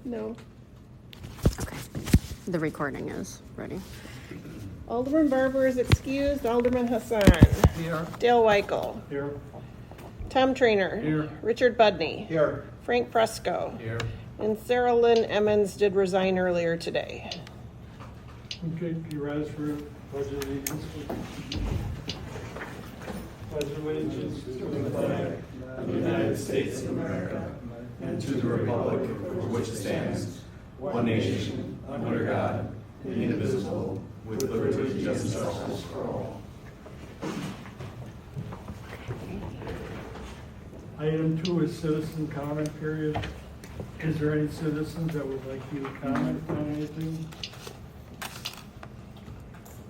No. Okay. The recording is ready. Alderman Barber is excused. Alderman Hassan. Here. Dale Weichel. Here. Tom Trainer. Here. Richard Budney. Here. Frank Fresco. Here. And Sarah Lynn Emmons did resign earlier today. Okay, do you rise for pledge of allegiance? Pledge of allegiance to the flag of the United States of America and to the republic for which it stands, one nation, under God, indivisible, with liberty and justice for all. Item 2 is citizen comment period. Is there any citizens that would like you to comment on anything?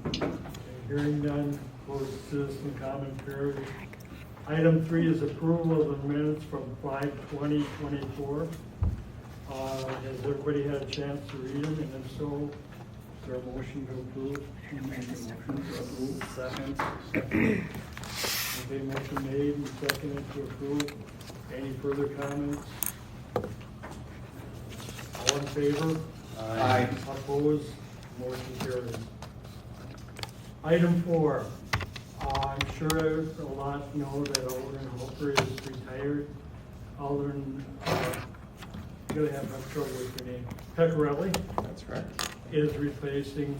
Okay, hearing none, close the citizen comment period. Item 3 is approval of the minutes from 5/20/24. Has everybody had a chance to read them? And if so, is there a motion to approve? Second. Okay, motion made and seconded to approve. Any further comments? All in favor? Aye. Opposed? Motion carries. Item 4. I'm sure a lot know that Alderman Holker is retired. Alderman, you're gonna have trouble with your name. Pecorelli That's right. is replacing,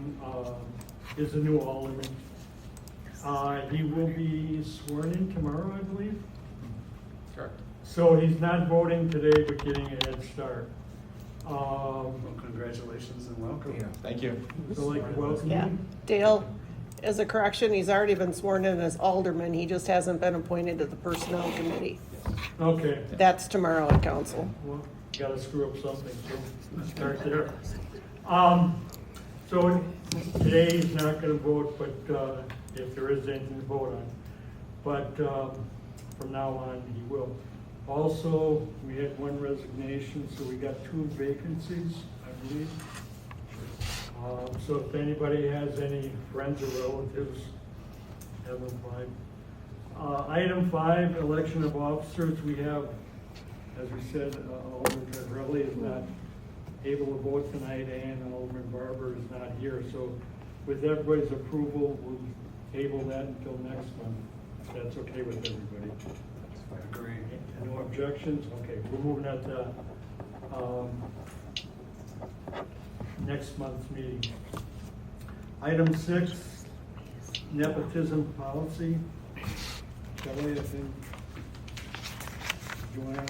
is the new alderman. He will be sworn in tomorrow, I believe. Sure. So he's not voting today, but getting a head start. Well, congratulations and welcome. Yeah, thank you. So like to welcome Yeah. you. Dale, as a correction, he's already been sworn in as alderman. He just hasn't been appointed to the personnel committee. Okay, That's tomorrow at council. well, gotta screw up something, so start there. So today he's not gonna vote, but, if there is anything to vote on. But, from now on, he will. Also, we had one resignation, so we got 2 vacancies, I believe. So if anybody has any friends or relatives, have them apply. Item 5, election of officers. We have, as we said, Alderman Pecorelli is not able to vote tonight, and Alderman Barber is not here. So with everybody's approval, we'll table that until next month, if that's okay with everybody. Agree. No objections? Okay, we're moving at the next month's meeting. Item 6, nepotism policy. Shelley, I think. Joanna?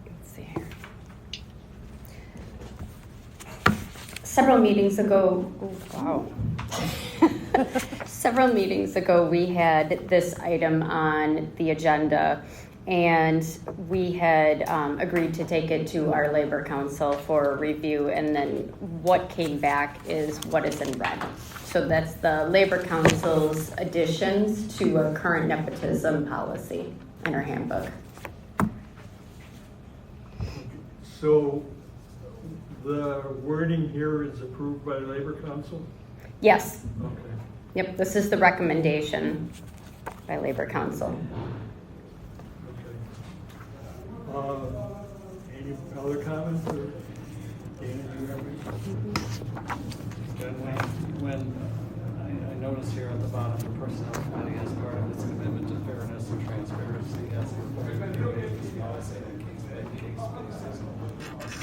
Let's see here. Several meetings ago, several meetings ago, we had this item on the agenda, and we had agreed to take it to our labor council for review, and then what came back is what is in red. So that's the labor council's additions to a current nepotism policy in our handbook. So the wording here is approved by the Labor Council? Yes, Okay. yep, this is the recommendation by labor council. Okay. Any other comments, or Dana, do you have any? When I notice here at the bottom, the personnel committee, as part of its commitment to fairness and transparency, has the authority to make this policy on a case-by-case basis.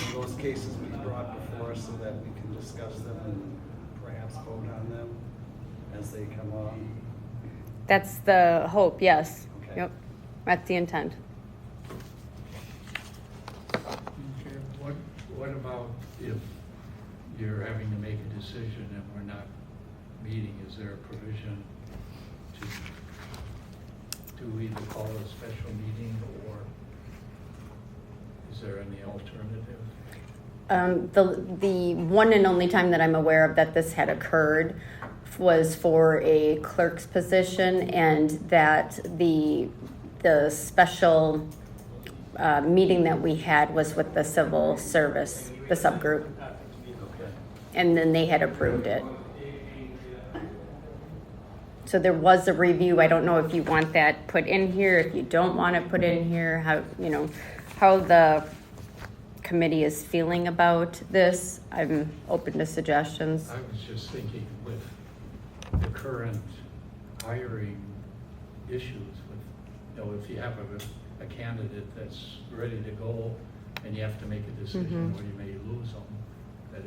In those cases we brought before us so that we can discuss them and perhaps vote on them as they come on. That's the hope, yes. Okay. Yep, that's the intent. Okay. What about if you're having to make a decision and we're not meeting? Is there a provision to either call a special meeting, or is there any alternative? The one and only time that I'm aware of that this had occurred was for a clerk's position, and that the special meeting that we had was with the civil service, the subgroup, and then they had approved it. So there was a review. I don't know if you want that put in here, if you don't want it put in here, how the committee is feeling about this. I'm open to suggestions. I was just thinking with the current hiring issues with, if you have a candidate that's ready to go and you have to make a decision or you may lose them, that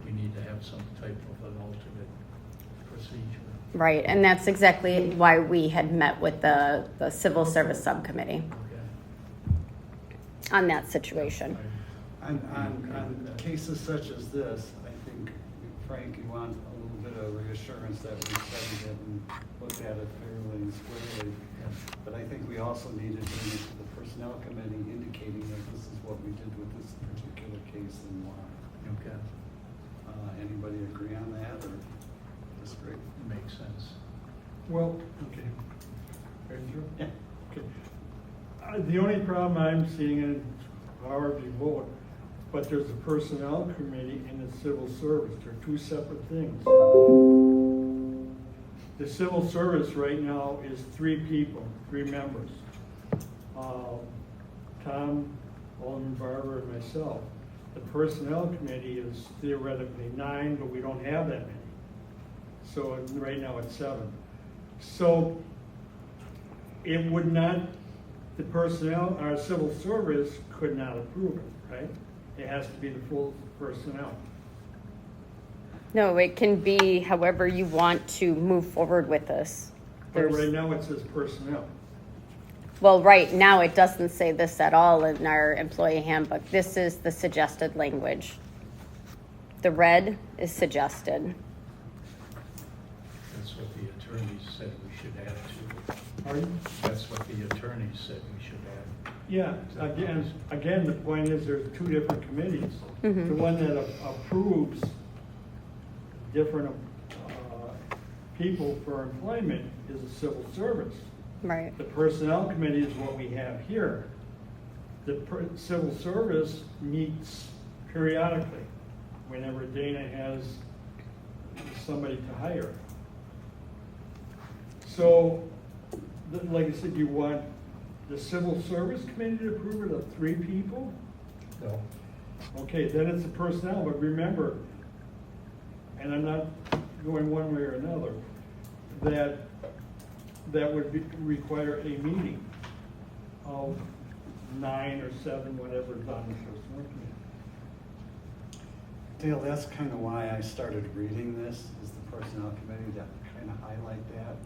we need to have some type of an alternate procedure. Right, and that's exactly why we had met with the Civil Service Subcommittee Okay. on that situation. On cases such as this, I think, Frank, you want a little bit of reassurance that we studied it and looked at it fairly and squarely. But I think we also need to bring it to the Personnel Committee indicating that this is what we did with this particular case and why. Okay, Anybody agree on that or disagree? makes sense. Well, okay. Ready, Drew? Yeah. Okay. The only problem I'm seeing, and however you vote, but there's a personnel committee and the civil service. They're two separate things. The civil service right now is 3 people, 3 members. Tom, Alderman Barber, and myself. The personnel committee is theoretically 9, but we don't have that many. So right now it's 7. So it would not, the personnel, our civil service could not approve it, right? It has to be the full personnel. No, it can be however you want to move forward with this. But right There's, now it says personnel. well, right now it doesn't say this at all in our employee handbook. This is the suggested language. The red is suggested. That's what the attorney said we should add to. Pardon? That's what the attorney said we should add. Yeah, again, the point is there's 2 different committees. The one that approves different people for employment is the civil service. Right. The personnel committee is what we have here. The civil service meets periodically whenever Dana has somebody to hire. So, like I said, you want the civil service committee to approve it of 3 people? No. Okay, then it's the personnel, but remember, and I'm not going one way or another, that would require a meeting of 9 or 7, whatever is on the personnel committee. Dale, that's kind of why I started reading this, is the Personnel Committee, to kind of highlight that.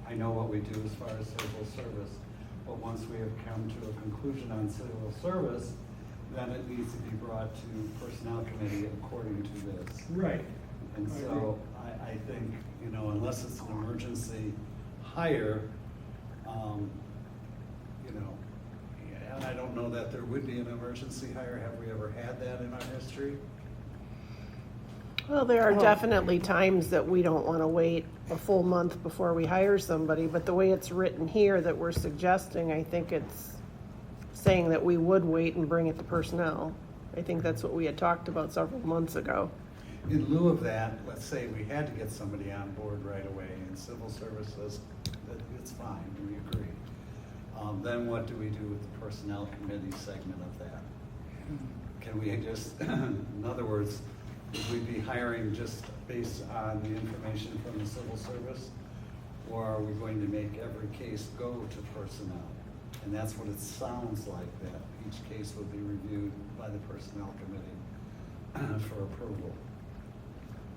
I know what we do as far as civil service, but once we have come to a conclusion on civil service, then it needs to be brought to Personnel Committee according to this. Right. And so I think, unless it's an emergency hire, and I don't know that there would be an emergency hire. Have we ever had that in our history? Well, there are definitely times that we don't want to wait a full month before we hire somebody, but the way it's written here that we're suggesting, I think it's saying that we would wait and bring it to personnel. I think that's what we had talked about several months ago. In lieu of that, let's say we had to get somebody on board right away and civil service says that it's fine, we agree. Then what do we do with the personnel committee segment of that? Can we just, in other words, would we be hiring just based on the information from the civil service? Or are we going to make every case go to personnel? And that's what it sounds like, that each case would be reviewed by the personnel committee for approval.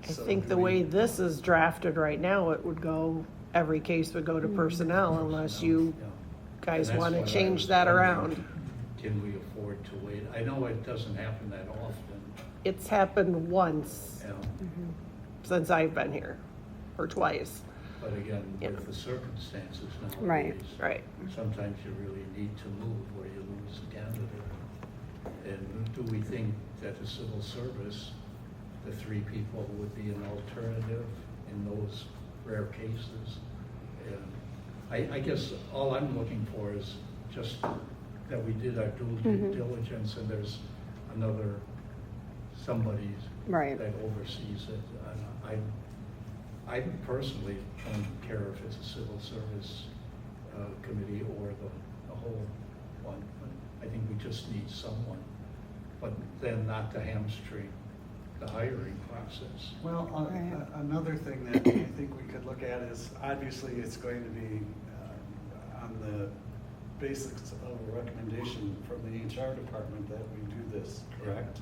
I think the way this is drafted right now, it would go, every case would go to personnel unless you guys And that's want to what I change was that wondering. around. Can we afford to wait? I know it doesn't happen that often. It's happened once you know, since I've been here, or twice. But again, Yeah. with the circumstances nowadays. Right. Right. Sometimes you really need to move or you lose the candidate. And do we think that the civil service, the 3 people would be an alternative in those rare cases? And I guess all I'm looking for is just that we did our due diligence and there's another, somebody Right. that oversees it. And I personally don't care if it's a civil service committee or the whole one. I think we just need someone, but then not to hamstring the hiring process. Well, Right. another thing that I think we could look at is, obviously, it's going to be on the basis of a recommendation from the HR department that we do this, correct?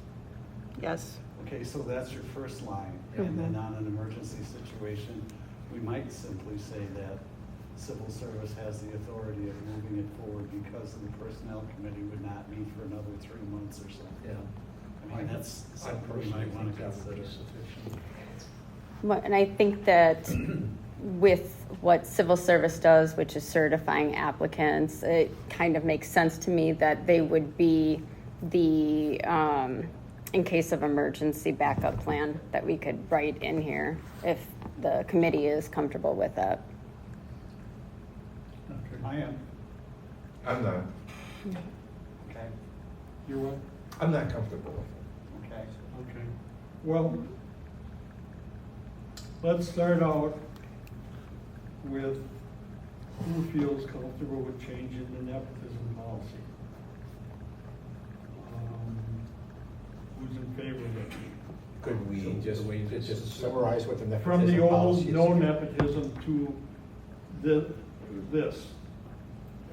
Yes. Okay, so that's your first line. And then on an emergency situation, we might simply say that civil service has the authority of moving it forward because the personnel committee would not meet for another 3 months or so. Yeah. I mean, that's I something we personally might want think to that would be consider. sufficient. And I think that with what civil service does, which is certifying applicants, it kind of makes sense to me that they would be the, in case of emergency backup plan that we could write in here if the committee is comfortable with that. I am, I'm not, okay, You're what? I'm not comfortable with it. okay. Okay. Well, let's start out with who feels comfortable with changing the nepotism policy. Who's in favor of it? Could we So just, the way this just is- summarize what the nepotism From the policy old is? no nepotism to this.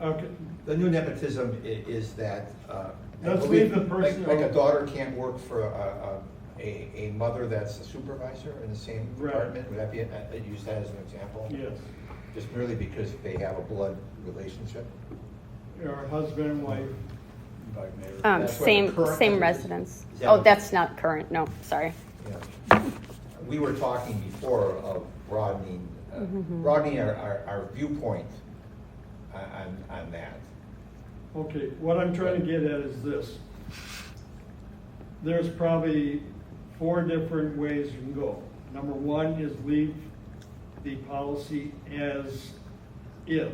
Okay, The new nepotism is that, I Let's believe, leave the person- like a daughter can't work for a mother that's a supervisor in the same Right. department? Would that be, use that as an example? yes, Just merely because they have a blood relationship? our husband and wife. By mayor. That's what the Same, current same one is. residence. Is that Oh, what- that's not current, no, sorry. Yeah. We were talking before of broadening, broadening our viewpoint on that. Okay, what I'm trying to get at is this. There's probably 4 different ways you can go. Number 1 is leave the policy as is.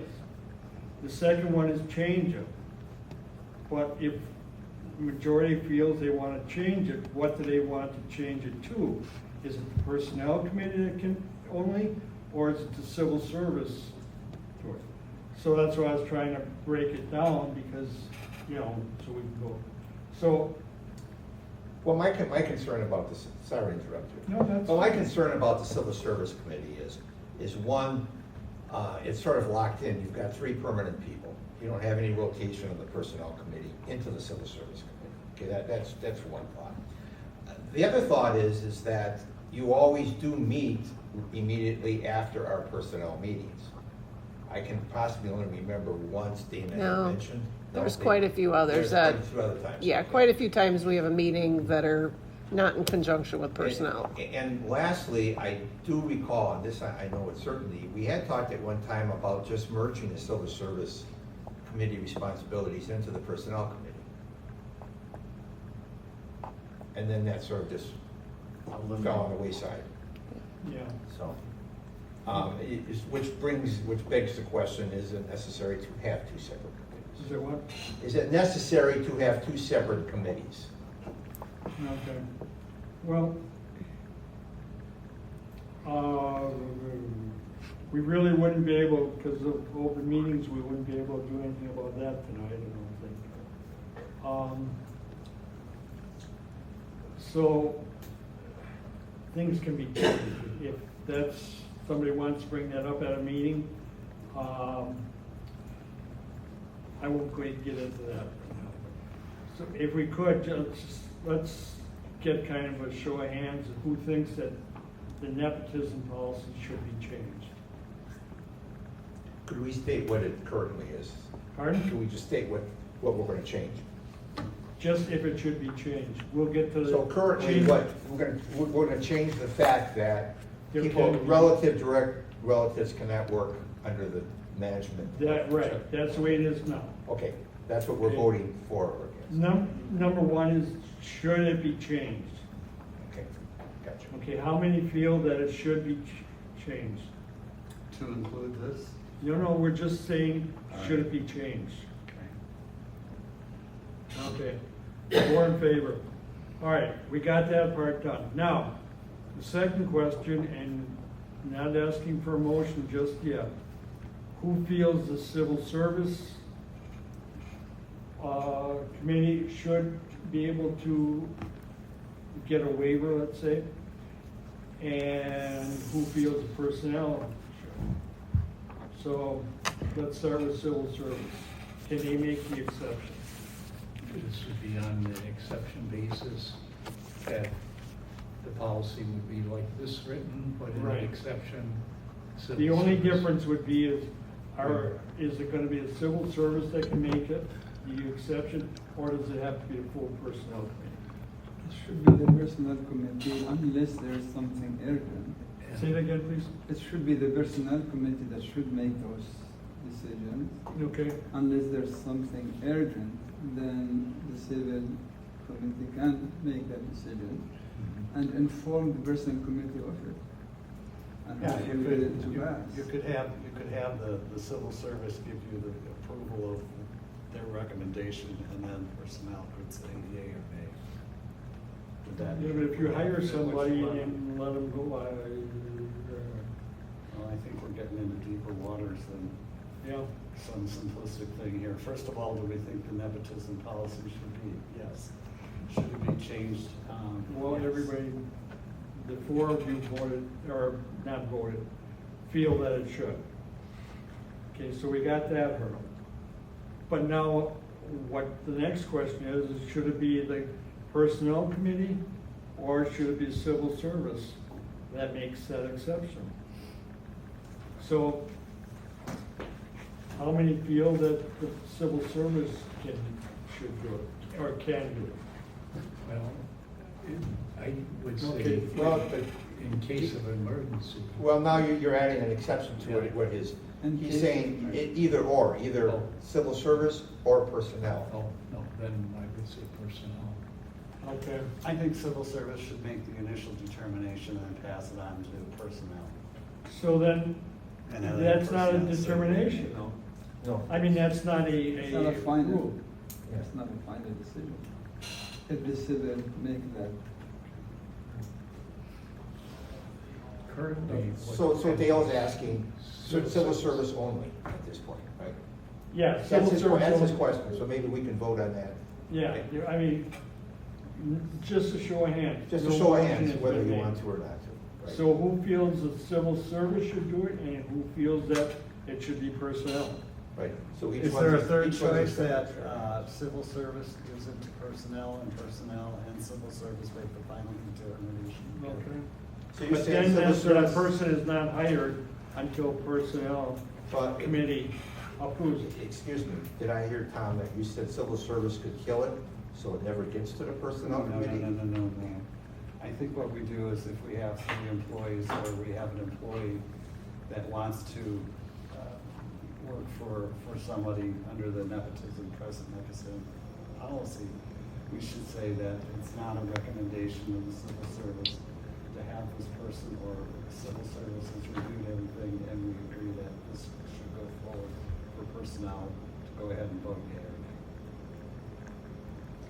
The second one is change it. But if the majority feels they want to change it, what do they want to change it to? Is it the personnel committee that can only, or is it the civil service? So that's why I was trying to break it down because, so we can go. So, Well, my concern about this, sorry to interrupt you. No, that's Well, my fine. concern about the Civil Service Committee is one, it's sort of locked in. You've got 3 permanent people. You don't have any rotation of the Personnel Committee into the Civil Service Committee. Okay, that's one thought. The other thought is that you always do meet immediately after our personnel meetings. I can possibly only remember once Dana No, had mentioned. There's quite a few others There's that, quite a few other times. yeah, quite a few times we have a meeting that are not in conjunction with personnel. And lastly, I do recall, and this I know with certainty, we had talked at one time about just merging the Civil Service Committee responsibilities into the Personnel Committee. And then that sort of just fell on the wayside, yeah. so. Which begs the question, is it necessary to have 2 separate Is committees? it what? Is it necessary to have 2 separate committees? Okay. Well, we really wouldn't be able, because of open meetings, we wouldn't be able to do anything about that tonight, I don't think. So, things can be changed. If that's, somebody wants to bring that up at a meeting, I won't quite get into that. So if we could, let's get kind of a show of hands of who thinks that the nepotism policy should be changed. Could we state what it currently is? Pardon? Could we just state what we're going to change? Just if it should be changed. We'll get to the. So currently, change- what, we're gonna change the fact that There people, can be- direct relatives cannot work under the management. That, right, that's the way it is now. Okay, that's what we're Okay. voting for or against. Number 1 is, should it be changed? Okay, gotcha. Okay, how many feel that it should be changed? To include this? No, we're just saying, should it be changed? Okay, 4 in favor. All right, we got that part done. Now, the second question, and not asking for a motion just yet. Who feels the civil service committee should be able to get a waiver, let's say, and who feels the personnel should. So let's start with civil service. Can they make the exception? This would be on the exception basis that the policy would be like this written, but in Right. an exception. civil The only service. difference would be is it gonna be a civil service that can make it, the exception, or does it have to be a full personnel committee? It should be the personnel committee unless there's something urgent. Say that again, please. It should be the personnel committee that should make those decisions. Okay, Unless there's something urgent, then the civil committee can make that decision and inform the personnel committee of it. And Yeah, hopefully get it to pass. you could have the civil service give you the approval of their recommendation, and then personnel could say yea or nay. Would that? yeah, but if you hire Which somebody one? and let them go, Well, I think we're getting into deeper waters than yeah. some simplistic thing here. First of all, do we think the nepotism policy should be? Yes. Should it be changed? Well, Yes. everybody, the four of you voted, or not voted, feel that it should. Okay, so we got that hurdle. But now, what the next question is should it be the personnel committee, or should it be civil service that makes that exception? So, how many feel that the civil service should do it, or can do it? Well, I would Okay, say, well, in case of emergency. Well, now you're adding an exception to it, what his, In he's case- saying either or, either Oh. civil service or personnel. Oh, no, then I would say personnel. Okay. I think civil service should make the initial determination and pass it on to personnel. So then, And then that's not a personnel say, determination. no. No. I mean, that's not It's not a a final, rule. it's not a final decision. If the civil make that, Currently. So Dale's asking, civil service only at this point, right? Yeah, That's civil his, service. that's his only. question, so maybe we can vote on that. Yeah, I mean, just a show of hands. Just a No show of motion hands, has whether been you made. want to or not to. right? So who feels that civil service should do it, and who feels that it should be personnel? Right, so each Is one's there a third each one's choice that separate. civil service gives it to personnel and civil service make the final determination? Okay. So you're But saying then civil that service, person is not hired until personnel but, committee approves it. excuse me, did I hear, Tom, that you said civil service could kill it, so it never gets to the personnel committee? No. I think what we do is if we have 3 employees or we have an employee that wants to work for somebody under the nepotism, present nepotism policy, we should say that it's not a recommendation of the civil service to have this person, or civil service has reviewed everything and we agree that this should go forward for personnel to go ahead and vote yea or nay.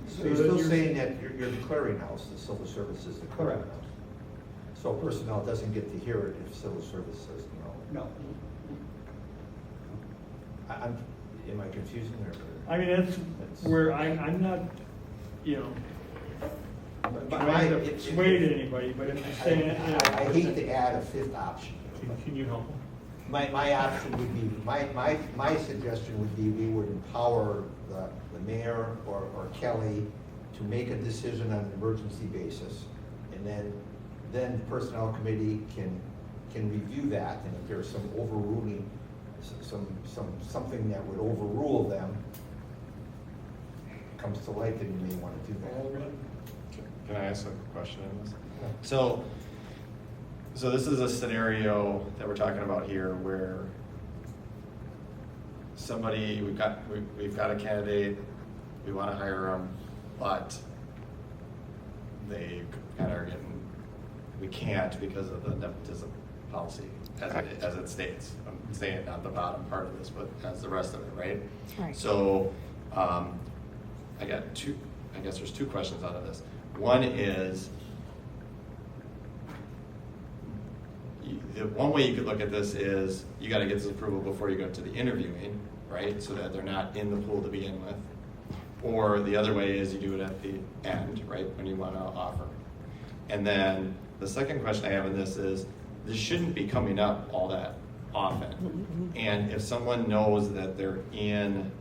So you're still saying that you're the clearinghouse, the civil service is the Correct. clearinghouse? So personnel doesn't get to hear it if civil service says no? No. Am I confusing or? I mean, that's where I'm not, you know, trying to persuade anybody, but I'm just saying, you know. I hate to add a fifth option. Can you help them? My option would be, my suggestion would be we would empower the mayor or Kelly to make a decision on an emergency basis. And then the personnel committee can review that, and if there's some overruling, something that would overrule them comes to light, then you may want to do that. Can I ask a question on this? So this is a scenario that we're talking about here where somebody, we've got a candidate, we want to hire them, but they kind of are getting, we can't because of the nepotism policy as it states. I'm saying not the bottom part of this, but as the rest of it, right? Right. So I guess there's 2 questions out of this. One is, the one way you could look at this is you got to get this approval before you go to the interviewing, right? So that they're not in the pool to begin with. Or the other way is you do it at the end, right, when you want to offer. And then the second question I have in this is, this shouldn't be coming up all that often. And if someone knows that they're in,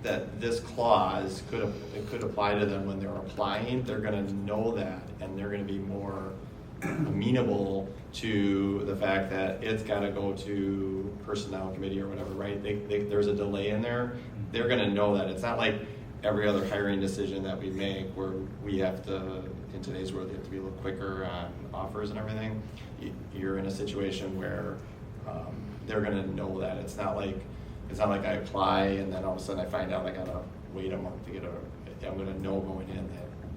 that this clause could apply to them when they're applying, they're gonna know that, and they're gonna be more amenable to the fact that it's gotta go to personnel committee or whatever, right? There's a delay in there. They're gonna know that. It's not like every other hiring decision that we make where we have to, in today's world, you have to be a little quicker on offers and everything. You're in a situation where they're gonna know that. It's not like I apply and then all of a sudden I find out I gotta wait a month to get I'm gonna know going in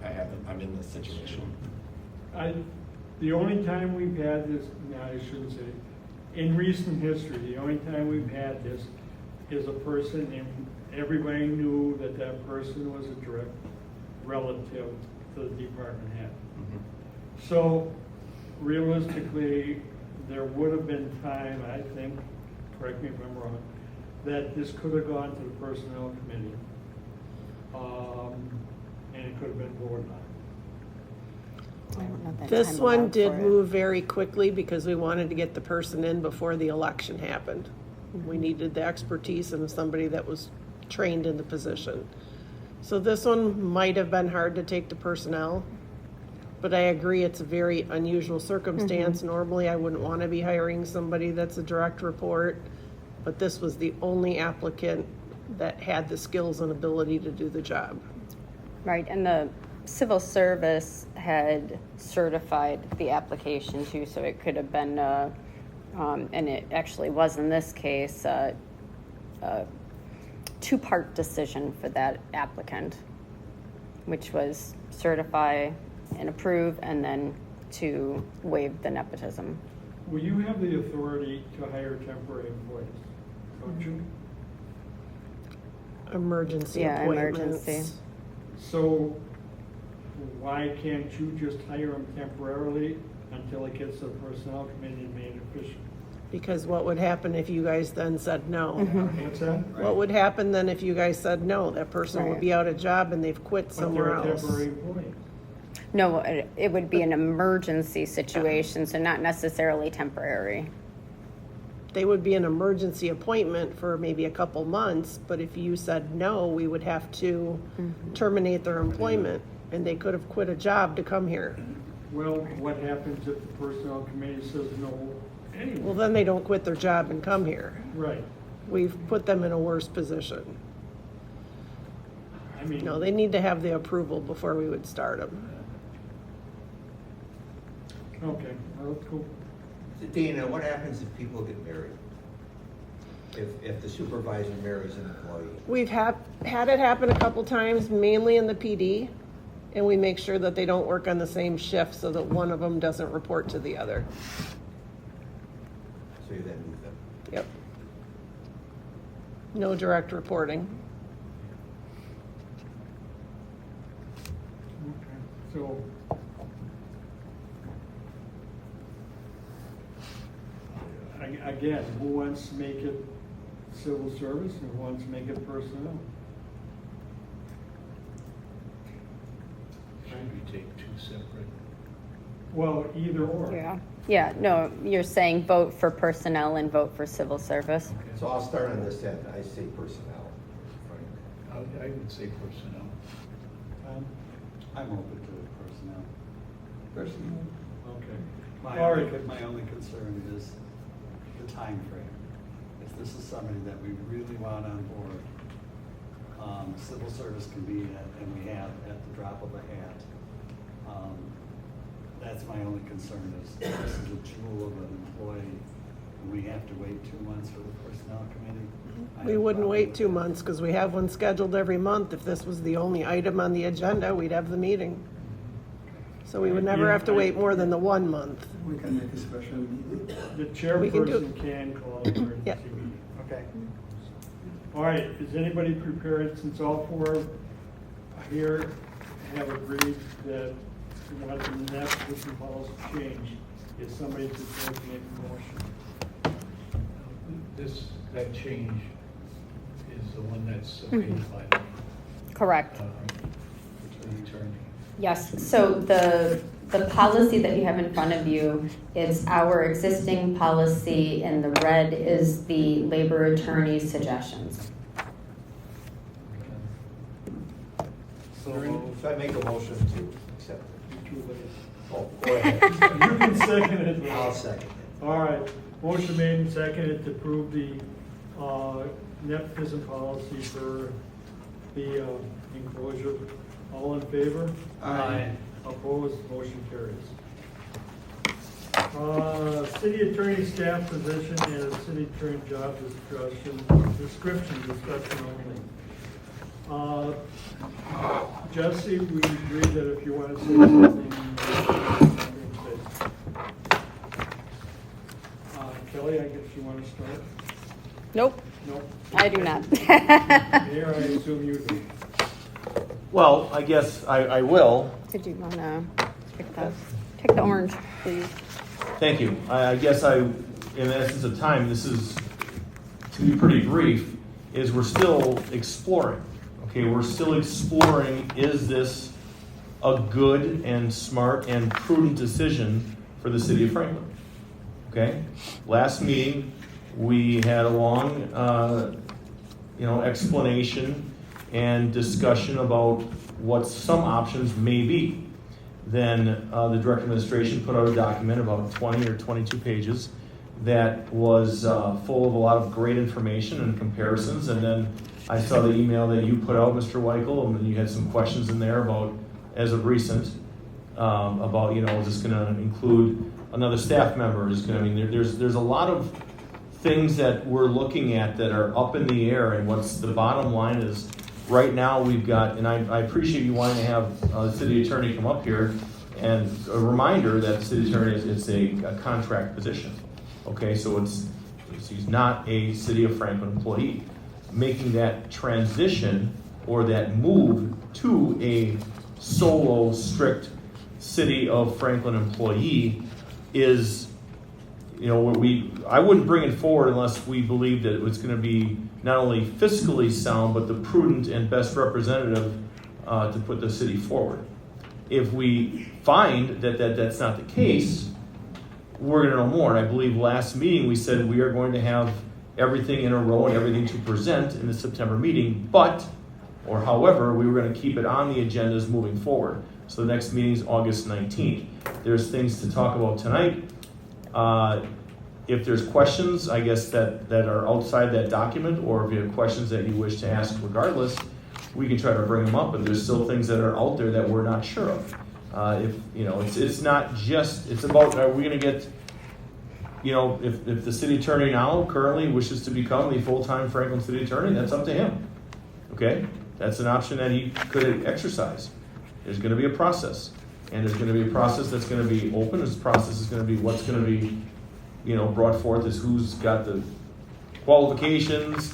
that I'm in this situation. The only time we've had this, no, I shouldn't say, in recent history, the only time we've had this is a person, and everybody knew that that person was a direct relative to the department head. Mm-hmm. So realistically, there would have been time, I think, correct me if I'm wrong, that this could have gone to the personnel committee. And it could have been voted on. I don't know that This time one allowed did for it. move very quickly because we wanted to get the person in before the election happened. We needed the expertise and somebody that was trained in the position. So this one might have been hard to take to personnel, but I agree it's a very unusual circumstance. Normally, I wouldn't want to be hiring somebody that's a direct report, but this was the only applicant that had the skills and ability to do the job. Right, and the civil service had certified the application too, so it could have been, and it actually was in this case, a two-part decision for that applicant, which was certify and approve, and then to waive the nepotism. Well, you have the authority to hire temporary employees, don't you? Emergency Yeah, appointments. emergency. So why can't you just hire them temporarily until it gets to the personnel committee and made official? Because what would happen if you guys then said no? What's that? What would happen then if you guys said no? That person would Right. be out of job and they've quit But somewhere they're a else. temporary employee. No, it would be an emergency situation, so not necessarily temporary. They would be an emergency appointment for maybe a couple months, but if you said no, we would have to terminate their employment, and they could have quit a job to come here. Well, what happens if the personnel committee says no anyway? Well, then they don't quit their job and come here. Right. We've put them in a worse position. I mean, No, they need to have the approval before we would start them. okay, well, that's cool. Dana, what happens if people get married? If the supervisor marries an employee? We've had it happen a couple times, mainly in the PD, and we make sure that they don't work on the same shift so that one of them doesn't report to the other. So you then move them. Yep. No direct reporting. Okay, so. Again, who wants to make it civil service and who wants to make it personnel? Should we take two separate? Well, either or. Yeah, no, you're saying vote for personnel and vote for civil service? So I'll start on this end, I say personnel. I would say personnel. I'm open to it personnel. Personally, Okay. My All only, right. my only concern is the time frame. If this is somebody that we really want on board, civil service can be, and we have at the drop of a hat. That's my only concern is this is a jewel of an employee, and we have to wait 2 months for the personnel committee. I We have a wouldn't problem wait with 2 that. months because we have one scheduled every month. If this was the only item on the agenda, we'd have the meeting. So we would never have to wait more than the 1 month. we can make a special meeting. The We can do- chairperson can call an emergency Yeah. meeting. Okay. All right, is anybody prepared, since all four here have agreed that what the nepotism policy change, is somebody prepared to make a motion? That change is the one that's okayed by them. Correct. To the attorney. Yes, so the policy that you have in front of you is our existing policy, and the red is the labor attorney's suggestions. So, So I make a motion to accept it. You two, Oh, go ahead. You can second it. I'll second it. All right, motion made and seconded to approve the nepotism policy for the enclosure. All in favor? Aye. Opposed, motion carries. City attorney staff position and city attorney job description discussion only. Jesse, we agreed that if you want to say something, Kelly, I guess you want to start? Nope, Nope. I do not. Mayor, I assume you do. Well, I guess I will. Did you wanna pick the orange, please? Thank you. I guess in the essence of time, this is, to be pretty brief, is we're still exploring. Okay, we're still exploring, is this a good and smart and prudent decision for the city of Franklin? Okay, last meeting, we had a long, explanation and discussion about what some options may be. Then the direct administration put out a document about 20 or 22 pages that was full of a lot of great information and comparisons. And then I saw the email that you put out, Mr. Weichel, and then you had some questions in there about, as of recent, about, is this going to include another staff member? There's a lot of things that we're looking at that are up in the air, and what's the bottom line is, right now we've got, and I appreciate you wanting to have the city attorney come up here, and a reminder that the city attorney is a contract position. Okay, so he's not a City of Franklin employee. Making that transition or that move to a solo, strict City of Franklin employee is, I wouldn't bring it forward unless we believed that it was going to be not only fiscally sound, but the prudent and best representative to put the city forward. If we find that that's not the case, we're going to know more. And I believe last meeting we said we are going to have everything in a row and everything to present in the September meeting, however, we were going to keep it on the agendas moving forward. So the next meeting is August 19th. There's things to talk about tonight. If there's questions, I guess, that are outside that document, or if you have questions that you wish to ask regardless, we can try to bring them up, but there's still things that are out there that we're not sure of. It's not just, it's about, are we going to get, if the city attorney now currently wishes to become the full-time Franklin city attorney, that's up to him. Okay? That's an option that he could exercise. There's going to be a process. And there's going to be a process that's going to be open. This process is going to be what's going to be, brought forth as who's got the qualifications,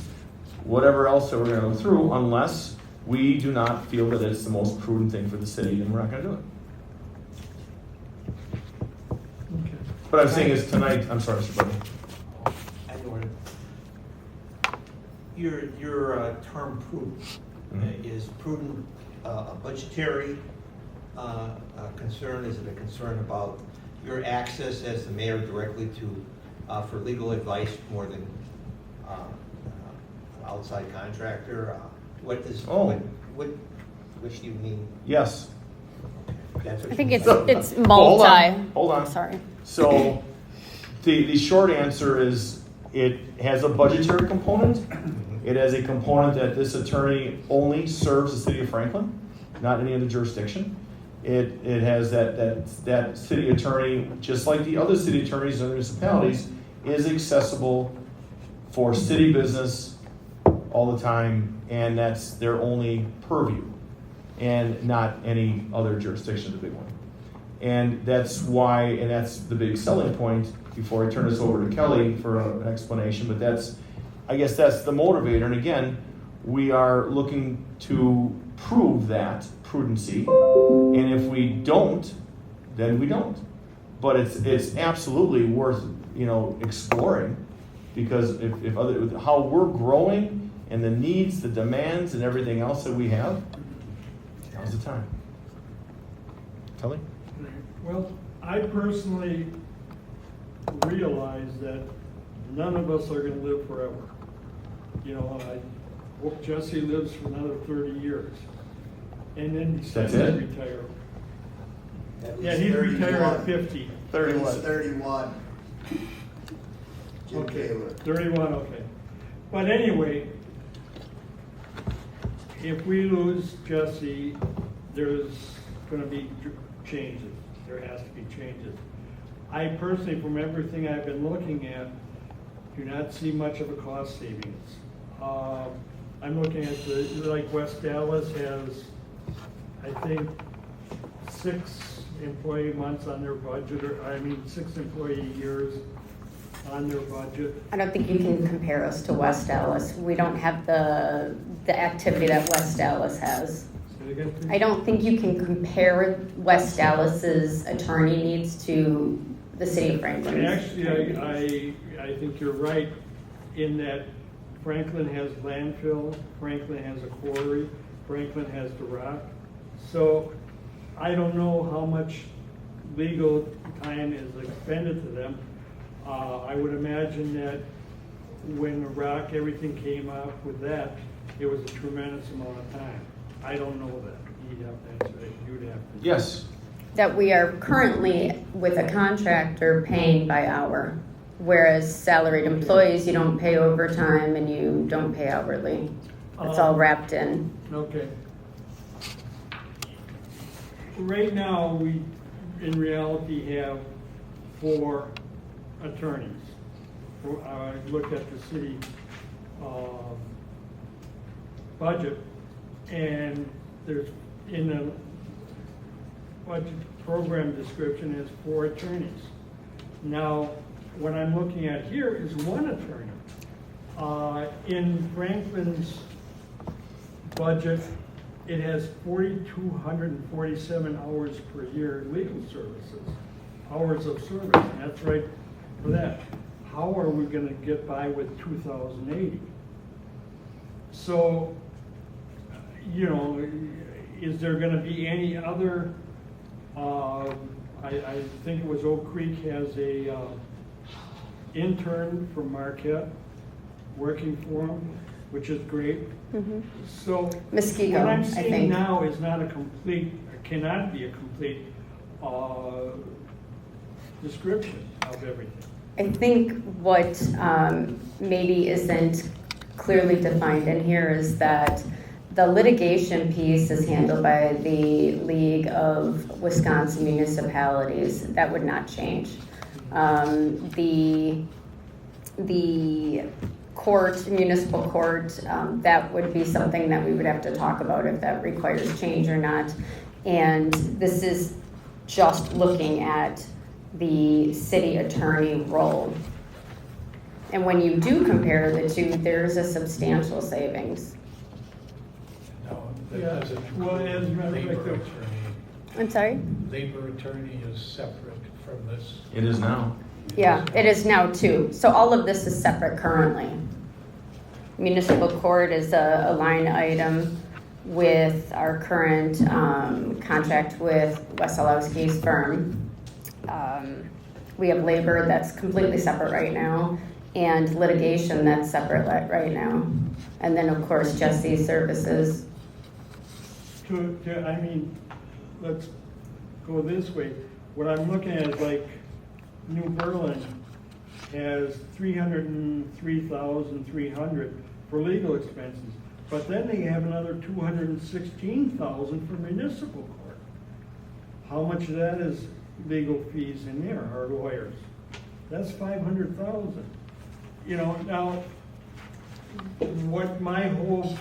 whatever else that we're going to go through, unless we do not feel that it's the most prudent thing for the city, then we're not going to do it. Okay. But I'm saying is tonight, I'm sorry, Mr. Buddy. I know it. Your term prudent is prudent a budgetary concern? Is it a concern about your access as the mayor directly to for legal advice more than outside contractor? What do you mean? Yes. That's what I think you it's mean. it's multi. Hold on. Sorry. So the short answer is it has a budgetary component. It has a component that this attorney only serves the city of Franklin, not any other jurisdiction. It has that city attorney, just like the other city attorneys in the municipalities, is accessible for city business all the time, and that's their only purview, and not any other jurisdiction, the big one. And that's why, and that's the big selling point, before I turn this over to Kelly for an explanation, but I guess that's the motivator. And again, we are looking to prove that prudency, and if we don't, then we don't. But it's absolutely worth exploring, because if how we're growing and the needs, the demands, and everything else that we have, now's the time. Kelly? Well, I personally realize that none of us are gonna live forever. You know, I hope Jesse lives for another 30 years. And then decides That's to it? retire. At Yeah, least he'd retire at 31. 50. 31. 31. Jim Okay, Taylor. 31, okay. But anyway, if we lose Jesse, there's gonna be changes. There has to be changes. I personally, from everything I've been looking at, do not see much of a cost savings. I'm looking at like West Dallas has, I think, 6 employee months on their budget, or 6 employee years on their budget. I don't think you can compare us to West Dallas. We don't have the activity that West Dallas has. Say it again, please. I don't think you can compare West Dallas's attorney needs to the city of Franklin. And actually, I think you're right in that Franklin has landfill, Franklin has a quarry, Franklin has the rock. So I don't know how much legal time is expended to them. I would imagine that when the rock, everything came up with that, it was a tremendous amount of time. I don't know that. You'd have to answer that. You'd have to. Yes. That we are currently with a contractor paying by hour, whereas salaried employees, you don't pay overtime and you don't pay hourly. It's all wrapped in. Okay. Right now, we, in reality, have 4 attorneys. I looked at the city budget, and there's, in the budget program description, is 4 attorneys. Now, what I'm looking at here is 1 attorney. In Franklin's budget, it has 4,247 hours per year in legal services, hours of service, and that's right for that. How are we gonna get by with 2,080? So, you know, is there gonna be any other, I think it was Oak Creek has a intern from Marquette working for them, which is great. So Muskego, what I'm I seeing think. now is not a complete, or cannot be a complete description of everything. I think what maybe isn't clearly defined in here is that the litigation piece is handled by the League of Wisconsin Municipalities. That would not change. The court, municipal court, that would be something that we would have to talk about if that requires change or not. And this is just looking at the city attorney role. And when you do compare the two, there's a substantial savings. No, Yeah, that doesn't well, as a include matter of labor fact, attorney. I'm sorry? Labor attorney is separate from this. It is now. Yeah, it is now too. So all of this is separate currently. Municipal court is a line item with our current contract with Wesolowski's firm. We have labor that's completely separate right now, and litigation that's separate right now. And then, of course, Jesse's services. Let's go this way. What I'm looking at is like New Berlin has 303,300 for legal expenses, but then they have another 216,000 for municipal court. How much of that is legal fees in there, our lawyers? That's 500,000. You know, now, what my whole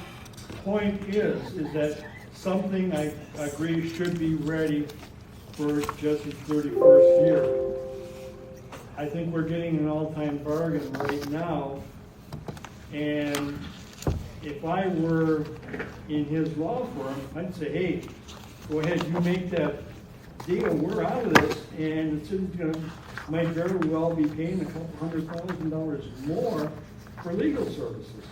point is that something I agree should be ready for Jesse's 31st year. I think we're getting an all-time bargain right now, and if I were in his law firm, I'd say, hey, go ahead, you make that deal, we're out of this, and the city's might very well be paying a couple $100,000 more for legal services.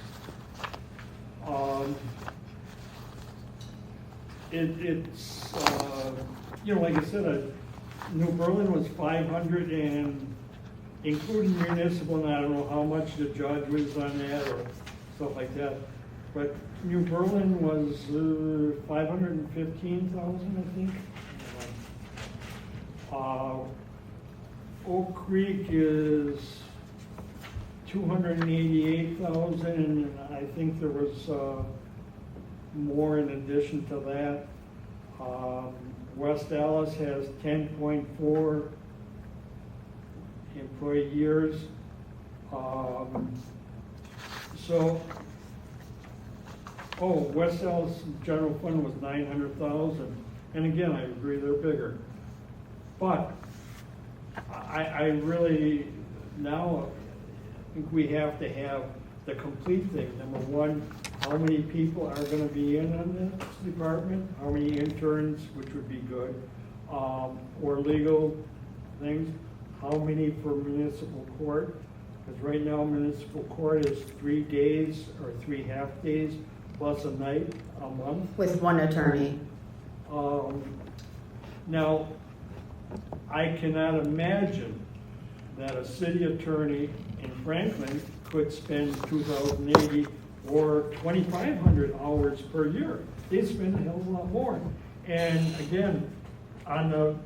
It's, like I said, New Berlin was 500 and including municipal, and I don't know how much the judge was on that or stuff like that. But New Berlin was 515,000, I think. Oak Creek is 288,000, and I think there was more in addition to that. West Dallas has 10.4 employee years. West Dallas general fund was 900,000, and again, I agree they're bigger. But I really now think we have to have the complete thing. Number one, how many people are going to be in on this department? How many interns, which would be good, or legal things? How many for municipal court? Because right now municipal court is 3 days or 3 half days plus a night a month. With one attorney. Now, I cannot imagine that a city attorney in Franklin could spend 2,080 or 2,500 hours per year. They spend a hell of a lot more. And again, on the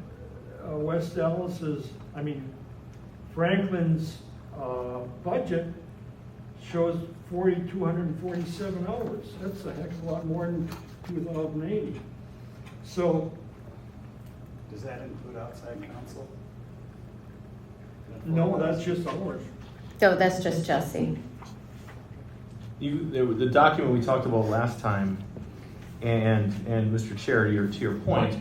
Franklin's budget shows 4,247 hours. That's a heck of a lot more than 2,080. So, Does that include outside counsel? no, that's just ours. So that's just Jesse. The document we talked about last time, and Mr. Chair, to your point,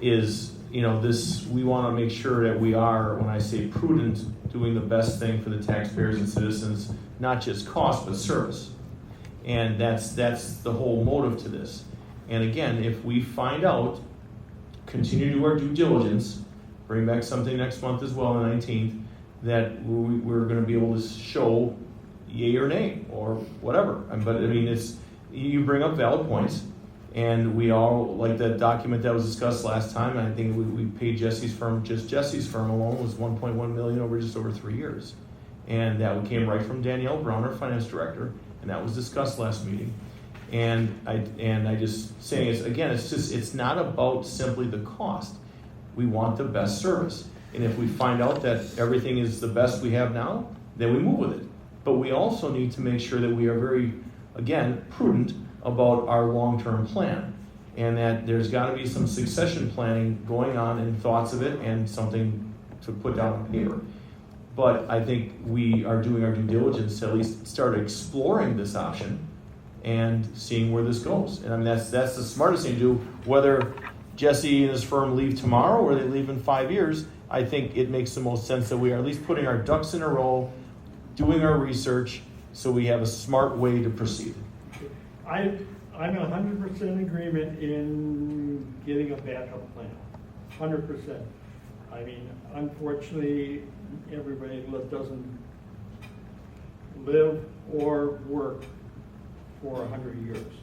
is, this, we want to make sure that we are, when I say prudent, doing the best thing for the taxpayers and citizens, not just cost, but service. And that's the whole motive to this. And again, if we find out, continue to do our due diligence, bring back something next month as well, on the 19th, that we're going to be able to show yay or nay, or whatever. But you bring up valid points, and we all, like that document that was discussed last time, I think we paid Jesse's firm alone was $1.1 million over just over 3 years. And that came right from Danielle Brown, our finance director, and that was discussed last meeting. And I just saying is, again, it's not about simply the cost. We want the best service. And if we find out that everything is the best we have now, then we move with it. But we also need to make sure that we are very, again, prudent about our long-term plan, and that there's got to be some succession planning going on and thoughts of it and something to put down on paper. But I think we are doing our due diligence to at least start exploring this option and seeing where this goes. And that's the smartest thing to do. Whether Jesse and his firm leave tomorrow or they leave in 5 years, I think it makes the most sense that we are at least putting our ducks in a row, doing our research, so we have a smart way to proceed. I'm 100% in agreement in getting a backup plan, 100%. Unfortunately, everybody doesn't live or work for 100 years.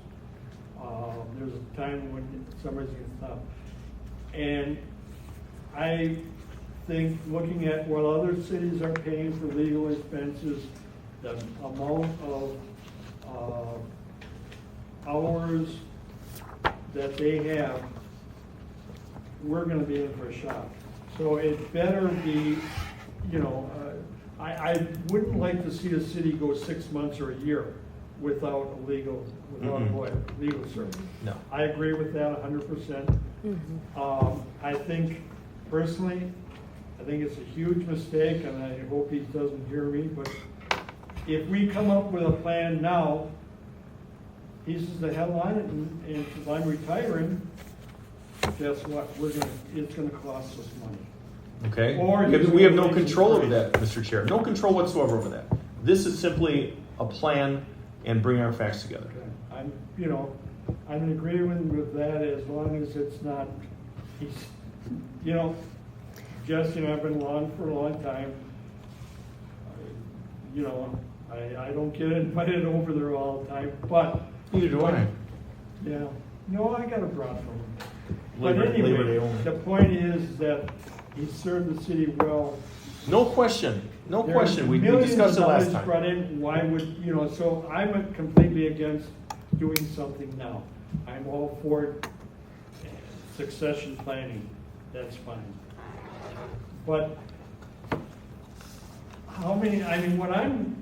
There's a time when somebody's going to stop. And I think looking at what other cities are paying for legal expenses, the amount of hours that they have, we're going to be in for a shock. So it better be, I wouldn't like to see a city go 6 months or a year without a legal service. No. I agree with that 100%. I think, personally, it's a huge mistake, and I hope he doesn't hear me, but if we come up with a plan now, he says the hell on it, and if I'm retiring, guess what? It's gonna cost us money. Okay? Or We have no control over that, Mr. Chair. No control whatsoever over that. This is simply a plan and bring our facts together. I'm in agreement with that as long as it's not, Jesse and I've been along for a long time. I don't get invited over there all the time, but Neither do I. Yeah, no, I got a broad from him. But Labor Day anyway, only. the point is that he served the city well. No question, no There's question. We millions discussed it of last dollars time. brought in, why would, so I'm completely against doing something now. I'm all for succession planning, that's fine. But how many, what I'm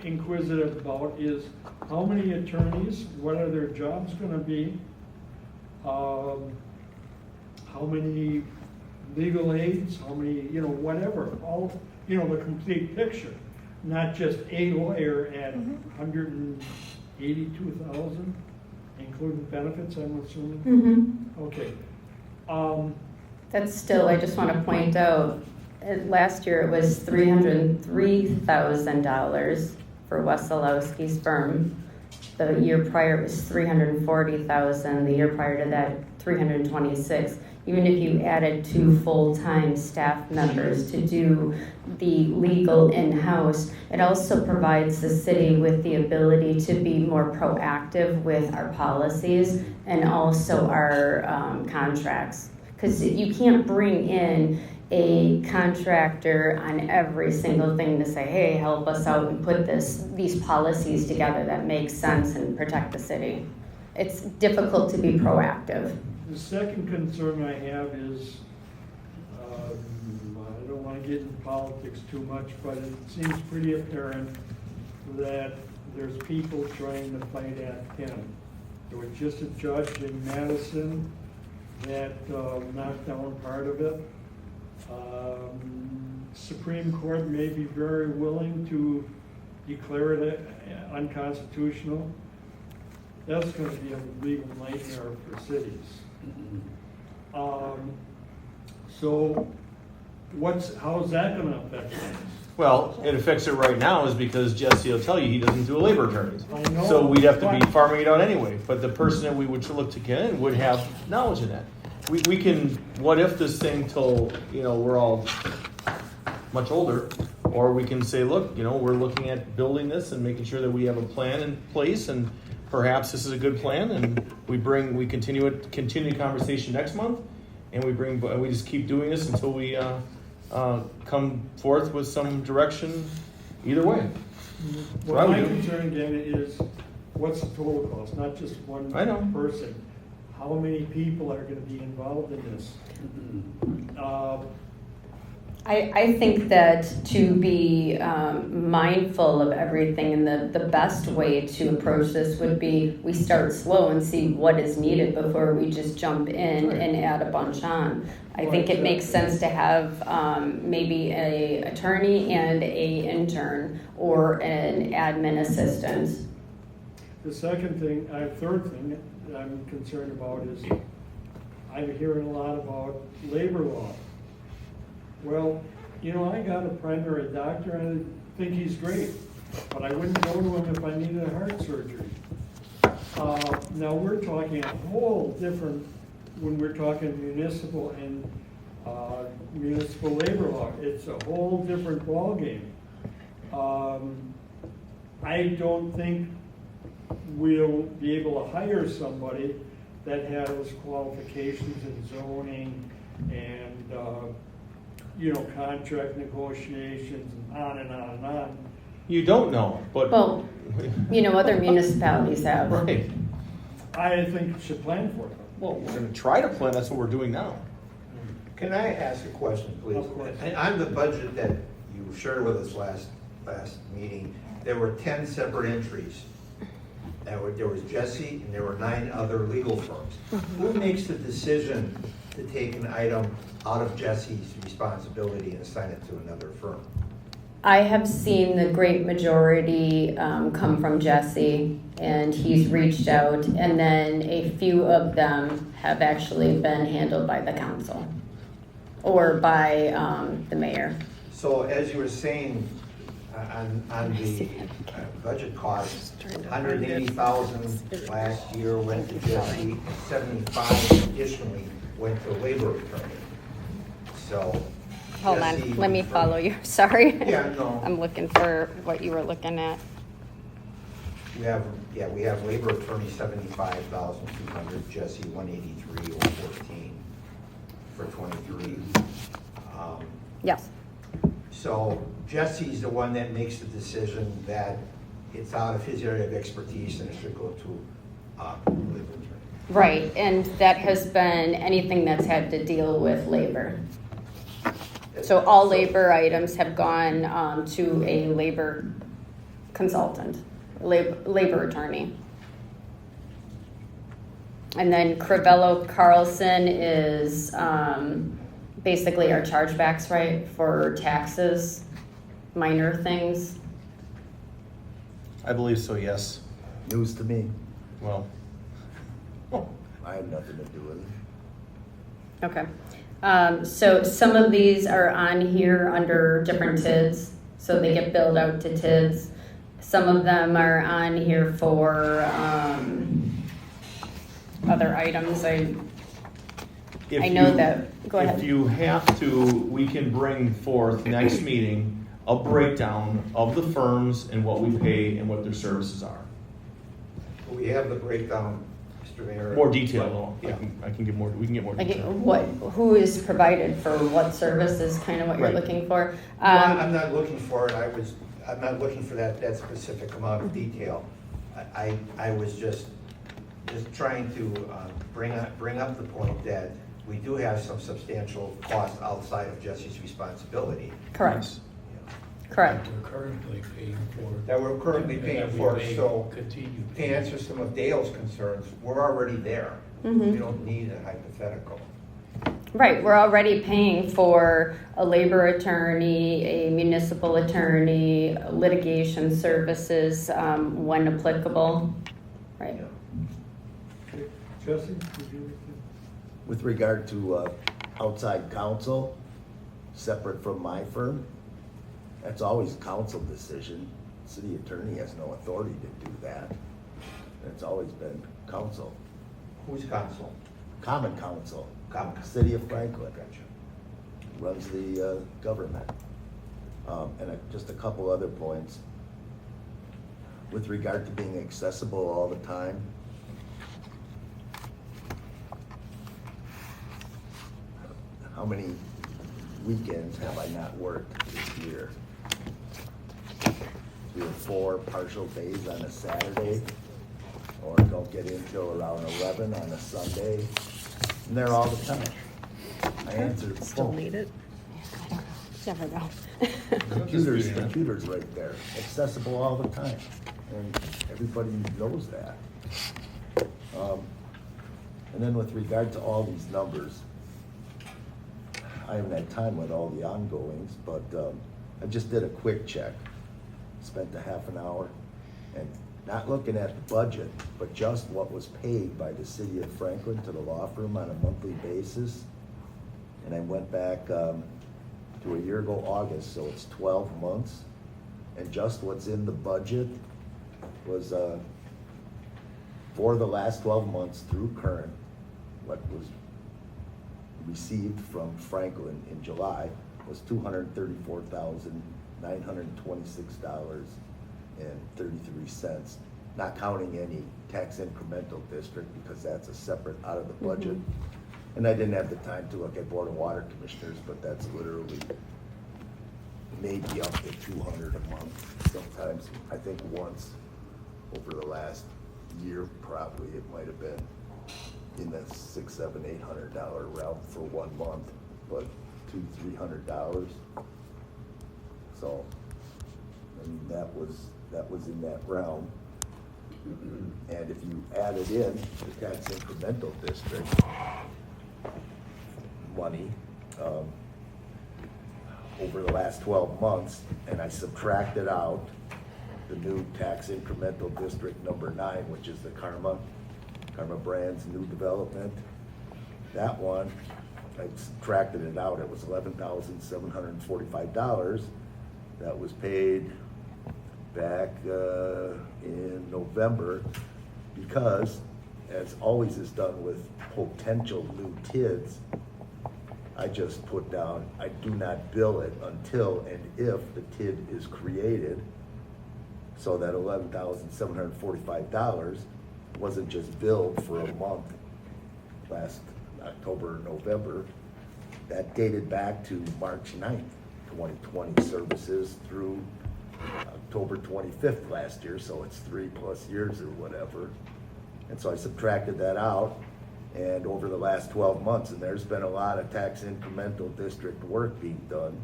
inquisitive about is how many attorneys, what are their jobs gonna be? How many legal aids, how many, whatever, all, the complete picture. Not just a lawyer at $182,000, including benefits, I'm assuming? Okay. That's still, I just want to point out, last year it was $303,000 for Wesolowski's firm. The year prior it was $340,000. The year prior to that, $326,000. Even if you added 2 full-time staff members to do the legal in-house, it also provides the city with the ability to be more proactive with our policies and also our contracts. Because you can't bring in a contractor on every single thing to say, hey, help us out and put these policies together that make sense and protect the city. It's difficult to be proactive. The second concern I have is, I don't want to get into politics too much, but it seems pretty apparent that there's people trying to fight Act 10. There was just a judge in Madison that knocked down part of it. Supreme Court may be very willing to declare it unconstitutional. That's going to be a legal nightmare for cities. So how's that going to affect things? Well, it affects it right now is because Jesse will tell you he doesn't do a labor attorneys. I know. So we'd have to be But- farming it out anyway, but the person that we would look to get in would have knowledge of that. We can, what if this thing till, we're all much older, or we can say, look, we're looking at building this and making sure that we have a plan in place, and perhaps this is a good plan, and we continue the conversation next month, and we just keep doing this until we come forth with some direction either way. Well, Why would my you? concern again is, what's the total cost, not just one I know. person. How many people are gonna be involved in this? I think that to be mindful of everything, and the best way to approach this would be we start slow and see what is needed before we just jump in and add a bunch on. I think it makes sense to have maybe a attorney and a intern or an admin assistant. The third thing that I'm concerned about is, I'm hearing a lot about labor law. Well, I got a primary doctor and I think he's great, but I wouldn't go to him if I needed a heart surgery. Now we're talking a whole different, when we're talking municipal and municipal labor law, it's a whole different ballgame. I don't think we'll be able to hire somebody that has qualifications in zoning and, contract negotiations and on and on and on. You don't know, but. Well, other municipalities have. Right. I think you should plan for it. Well, we're gonna try to plan, that's what we're doing now. Can I ask a question, please? Of course. On the budget that you shared with us last meeting, there were 10 separate entries. There was Jesse and there were 9 other legal firms. Who makes the decision to take an item out of Jesse's responsibility and assign it to another firm? I have seen the great majority come from Jesse, and he's reached out, and then a few of them have actually been handled by the council or by the mayor. So as you were saying, on the budget costs, 180,000 last year went to Jesse, 75 additionally went to labor attorney. So. Hold Jesse- on, let me follow you. Sorry. Yeah, no. I'm looking for what you were looking at. You have, yeah, we have labor attorney 75,200, Jesse 183,014 for 23. Yes. So Jesse's the one that makes the decision that it's out of his area of expertise and it should go to labor attorney. Right, and that has been anything that's had to deal with labor. So all labor items have gone to a labor consultant, labor attorney. And then Crivello Carlson is basically our chargebacks, right, for taxes, minor things. I believe so, yes. News to me. Well, I have nothing to do with it. Okay. So some of these are on here under different TIDs, so they get billed out to TIDs. Some of them are on here for other items. I know that, go ahead. If you have to, we can bring forth next meeting a breakdown of the firms and what we pay and what their services are. We have the breakdown, Mr. Mayor. More detail, though. I can get more, we can get more Like detail. who is provided for what service is kind of what you're Right. looking for. Well, I'm not looking for it, I'm not looking for that specific amount of detail. I was just trying to bring up the point that we do have some substantial costs outside of Jesse's responsibility. Correct. Correct. That we're currently paying for. That we're currently and paying that we for, may so continue to paying. answer some of Dale's concerns, we're already there. Mhm. We don't need a hypothetical. Right, we're already paying for a labor attorney, a municipal attorney, litigation services when applicable. Right. Okay. Jesse, would you? With regard to outside counsel, separate from my firm, that's always council decision. City attorney has no authority to do that. It's always been council, Who's counsel? common council, Common counsel. City of Franklin. Gotcha. Runs the government. And just a couple other points. With regard to being accessible all the time, how many weekends have I not worked this year? 3 or 4 partial days on a Saturday, or don't get in till around 11 on a Sunday, and they're all the time. I answer the phone. it? Never know. Computers right there, accessible all the time, and everybody knows that. And then with regard to all these numbers, I haven't had time with all the ongoings, but I just did a quick check, spent a half an hour, and not looking at the budget, but just what was paid by the city of Franklin to the law firm on a monthly basis. And I went back to a year ago, August, so it's 12 months. And just what's in the budget was, for the last 12 months through current, what was received from Franklin in July was $234,926.33, not counting any tax incremental district, because that's a separate out of the budget. And I didn't have the time to look at Board of Water Commissioners, but that's literally maybe up to 200 a month. Sometimes, I think once over the last year, probably it might have been in the $600, $700, $800 realm for 1 month, but $200, $300. So, I mean, that was in that realm. And if you added in the tax incremental district money over the last 12 months, and I subtracted out the new tax incremental district number 9, which is the Karma Brands new development, that one, I subtracted it out, it was $11,745. That was paid back in November, because, as always is done with potential new TIDs, I just put down, I do not bill it until and if the TID is created. So that $11,745 wasn't just billed for a month last October, November. That dated back to March 9th, 2020 services through October 25th last year, so it's 3+ years or whatever. And so I subtracted that out, and over the last 12 months, and there's been a lot of tax incremental district work being done,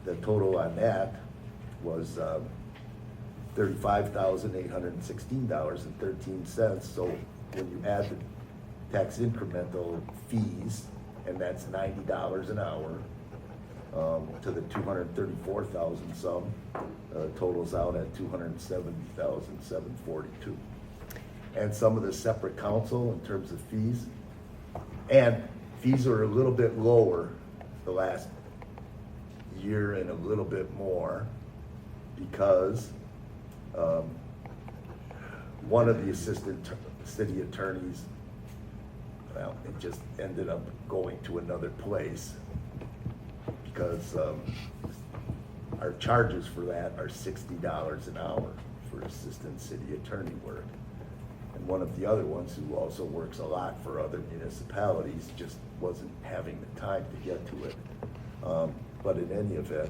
the total on that was $35,816.13. So when you add the tax incremental fees, and that's $90 an hour, to the 234,000 some, totals out at 270,742. And some of the separate counsel in terms of fees, and fees are a little bit lower the last year and a little bit more because one of the assistant city attorneys, well, it just ended up going to another place because our charges for that are $60 an hour for assistant city attorney work. And one of the other ones who also works a lot for other municipalities just wasn't having the time to get to it. But in any event,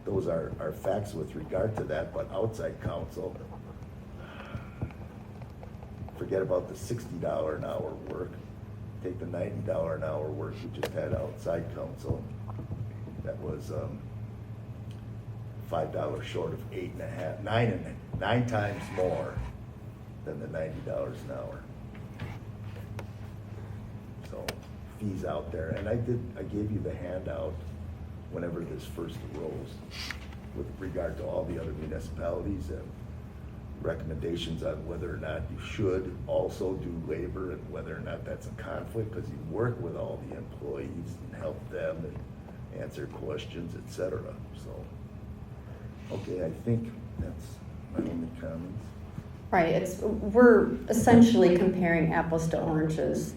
those are facts with regard to that, but outside counsel, forget about the $60 an hour work. Take the $90 an hour work we just had outside counsel. That was $5 short of 8.5, 9 times more than the $90 an hour. So fees out there, and I gave you the handout whenever this first arose with regard to all the other municipalities and recommendations on whether or not you should also do labor and whether or not that's a conflict, because you work with all the employees and help them and answer questions, etc. So, okay, I think that's my only comments. Right, we're essentially comparing apples to oranges.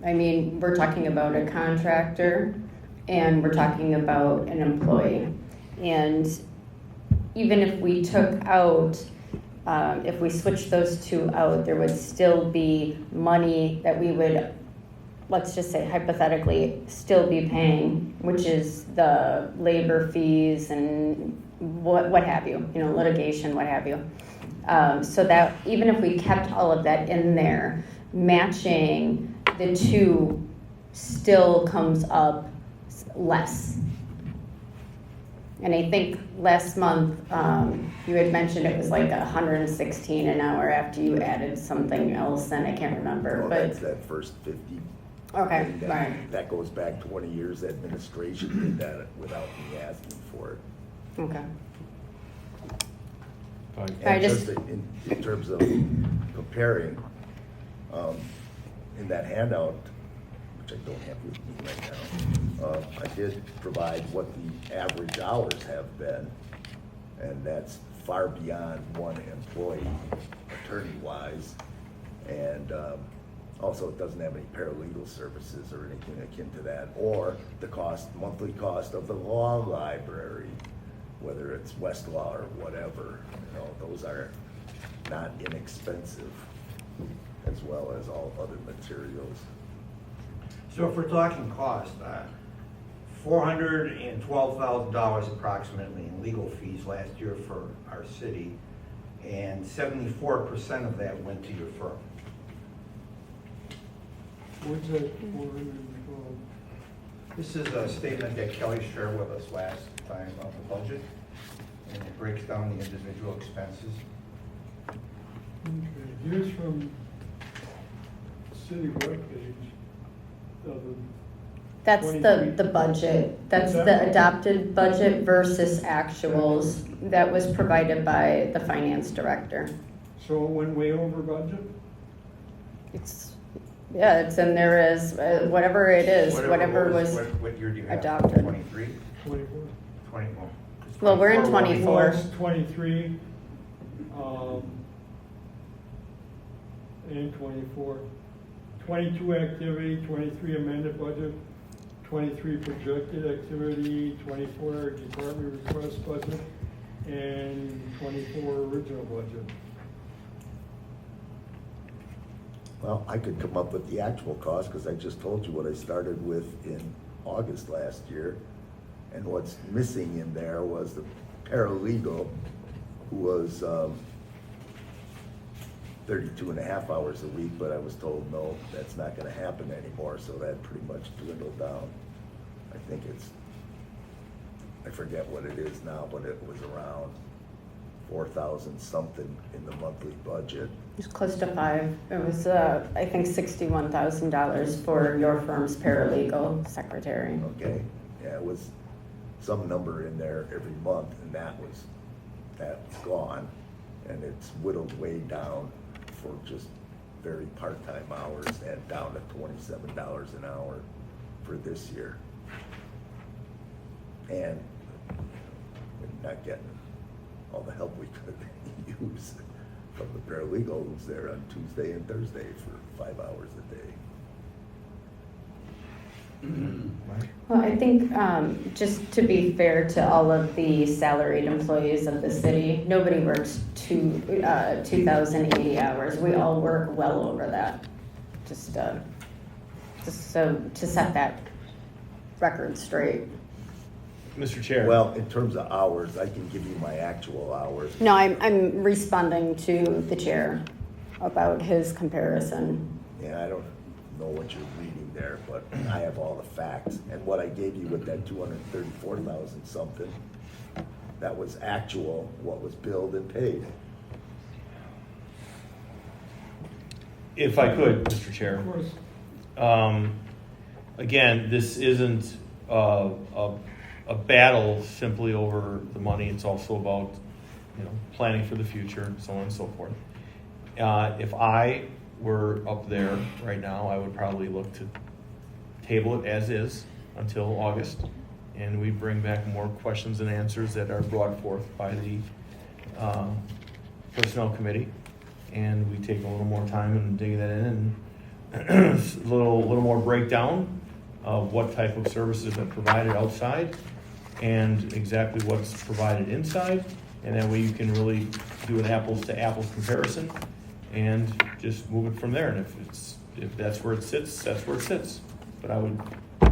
I mean, we're talking about a contractor and we're talking about an employee. And even if we took out, if we switched those two out, there would still be money that we would, let's just say hypothetically, still be paying, which is the labor fees and what have you, litigation, what have you. So that even if we kept all of that in there, matching the two still comes up less. And I think last month, you had mentioned it was like $116 an hour after you added something else, and I can't remember. No, but that's that first 50. Okay, And right. that goes back 20 years. Administration did that without me asking for it. Okay. And I just- in terms of comparing, in that handout, which I don't have with me right now, I did provide what the average hours have been, and that's far beyond one employee, attorney-wise, and also it doesn't have any paralegal services or anything akin to that, or the monthly cost of the law library, whether it's Westlaw or whatever. Those are not inexpensive, as well as all other materials. So if we're talking cost, $412,000 approximately in legal fees last year for our city, and 74% of that went to your firm. What's that 412? This is a statement that Kelly shared with us last time of the budget, and it breaks down the individual expenses. Okay, here's from city webpage. That's the budget. That's the adopted budget versus actuals that was provided by the finance director. So it went way over budget? It's in there as whatever it is, whatever was What year do you have? adopted. 23? 24. 21. Well, we're in 24. 24. Plus 23, and 24. 22 activity, 23 amended budget, 23 projected activity, 24 department request budget, and 24 original budget. Well, I could come up with the actual cost, because I just told you what I started with in August last year. And what's missing in there was the paralegal, who was 32 and a half hours a week, but I was told, no, that's not gonna happen anymore, so that pretty much dwindled down. I think it's, I forget what it is now, but it was around 4,000 something in the monthly budget. It was close to 5. It was, I think, $61,000 for your firm's paralegal secretary. Okay, yeah, it was some number in there every month, and that's gone, and it's whittled way down for just very part-time hours, and down to $27 an hour for this year. And we're not getting all the help we could use from the paralegal who's there on Tuesday and Thursday for 5 hours a day. Well, I think just to be fair to all of the salaried employees of the city, nobody works 2,080 hours. We all work well over that. Just so to set that record straight. Mr. Chair. Well, in terms of hours, I can give you my actual hours. No, I'm responding to the chair about his comparison. Yeah, I don't know what you're reading there, but I have all the facts. And what I gave you with that 234,000 something, that was actual, what was billed and paid. If I could, Mr. Chair. Of course. Again, this isn't a battle simply over the money. It's also about, planning for the future, so on and so forth. If I were up there right now, I would probably look to table it as is until August, and we bring back more questions and answers that are brought forth by the Personnel Committee, and we take a little more time and dig that in, and a little more breakdown of what type of services are provided outside and exactly what's provided inside, and that way you can really do an apples to apples comparison and just move it from there. And if that's where it sits, that's where it sits. But I would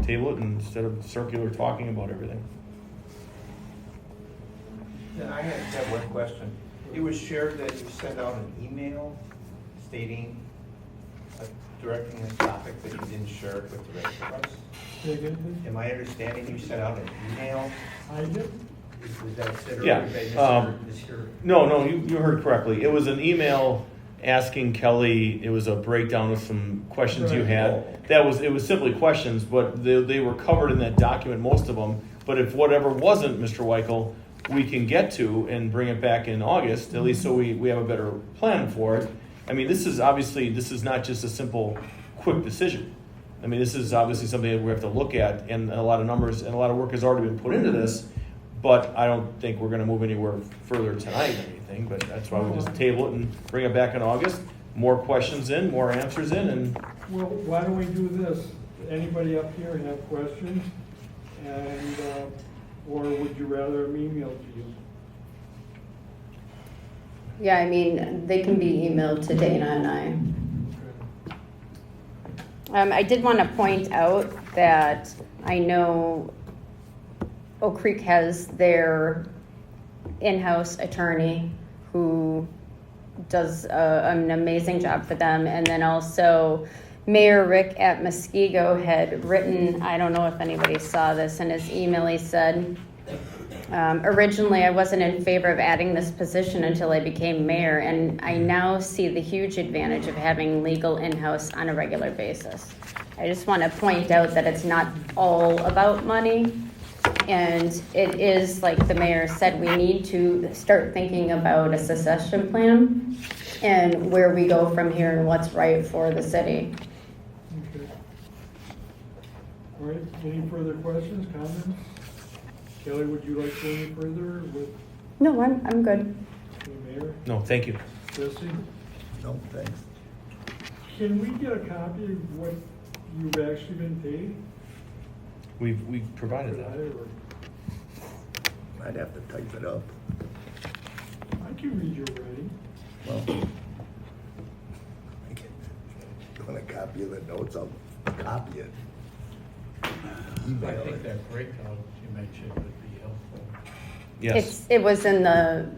table it instead of circular talking about everything. Yeah, I have one question. It was shared that you sent out an email stating, directing a topic that you didn't share it with the rest of us. Say again, please? Am I understanding you sent out an email? I did. Was that said or Yeah, did I mishear? No, you heard correctly. It was an email asking Kelly. It was a breakdown of some questions you had. It was simply questions, but they were covered in that document, most of them. But if whatever wasn't, Mr. Weichel, we can get to and bring it back in August, at least so we have a better plan for it. I mean, this is not just a simple, quick decision. I mean, this is obviously something that we have to look at, and a lot of numbers and a lot of work has already been put into this, but I don't think we're gonna move anywhere further tonight or anything, but that's why we just table it and bring it back in August. More questions in, more answers in, and Well, why don't we do this? Anybody up here have questions? And, or would you rather them emailed to you? Yeah, I mean, they can be emailed to Dana and I. I did want to point out that I know Oak Creek has their in-house attorney who does an amazing job for them. And then also Mayor Rick at Muskego had written, I don't know if anybody saw this, in his email he said, originally I wasn't in favor of adding this position until I became mayor, and I now see the huge advantage of having legal in-house on a regular basis. I just want to point out that it's not all about money, and it is, like the mayor said, we need to start thinking about a succession plan and where we go from here and what's right for the city. Okay. All right, any further questions, comments? Kelly, would you like to go any further with No, I'm good. the mayor? no, thank you. Jesse, No, thanks. can we get a copy of what you've actually been paid? We've provided that. Or- I'd have to type it up. can read your writing. Well, you want a copy of the notes? I'll copy it. I Email think it. that breakout you mentioned would be helpful. Yes. It was in the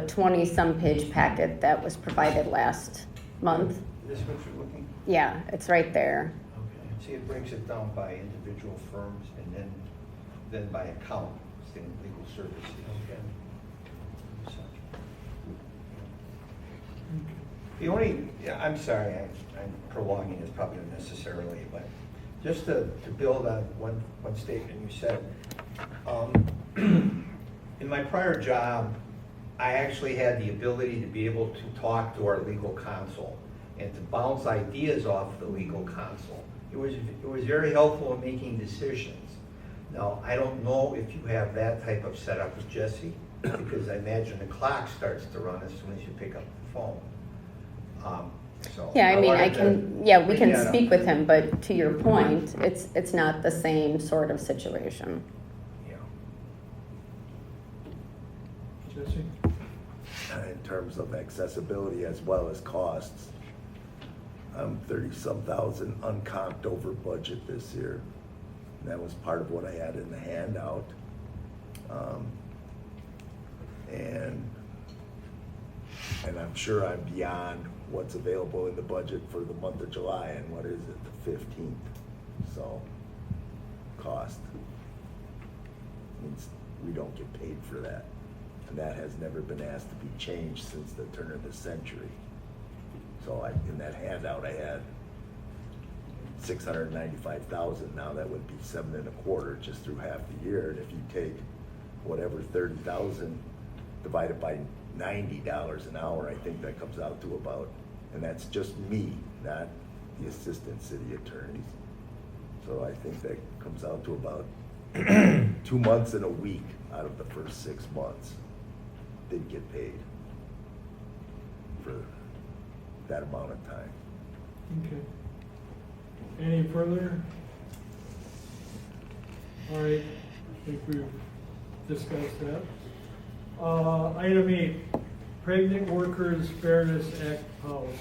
20-some page packet that was provided last month. This what you're looking? Yeah, it's right there. Okay. See, it breaks it down by individual firms and then by account, saying legal services. Okay. The only, yeah, I'm sorry, I'm prolonging this probably unnecessarily, but just to build on one statement you said. In my prior job, I actually had the ability to be able to talk to our legal counsel and to bounce ideas off the legal counsel. It was very helpful in making decisions. Now, I don't know if you have that type of setup with Jesse, because I imagine the clock starts to run as soon as you pick up the phone. So Yeah, I mean, wanted to we bring can that up. speak with him, but to your point, it's not the same sort of situation. Yeah. Jesse? In terms of accessibility as well as costs, I'm 30-some thousand uncomped over budget this year. And that was part of what I had in the handout. And I'm sure I'm beyond what's available in the budget for the month of July, and what is it, the 15th? So, cost. Means we don't get paid for that. And that has never been asked to be changed since the turn of the century. So in that handout, I had 695,000. Now that would be 7.25 just through half the year. And if you take whatever 30,000 divided by $90 an hour, I think that comes out to about, and that's just me, not the assistant city attorneys. So I think that comes out to about 2 months and a week out of the first 6 months didn't get paid for that amount of time. Okay. Any further? All right, I think we've discussed that. Item 8, Pregnant Workers Fairness Act policy.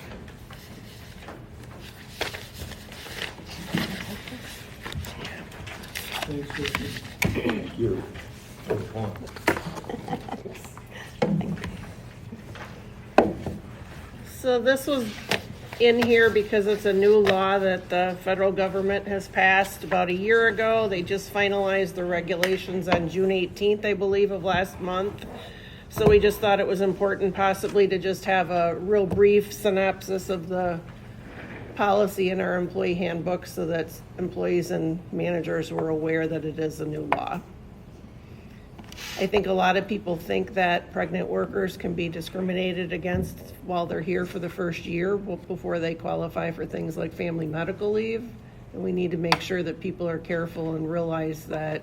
Thanks, Richard. Thank you. Good point. So this was in here because it's a new law that the federal government has passed about a year ago. They just finalized the regulations on June 18th, I believe, of last month. So we just thought it was important possibly to just have a real brief synopsis of the policy in our employee handbook so that employees and managers were aware that it is a new law. I think a lot of people think that pregnant workers can be discriminated against while they're here for the first year before they qualify for things like family medical leave. And we need to make sure that people are careful and realize that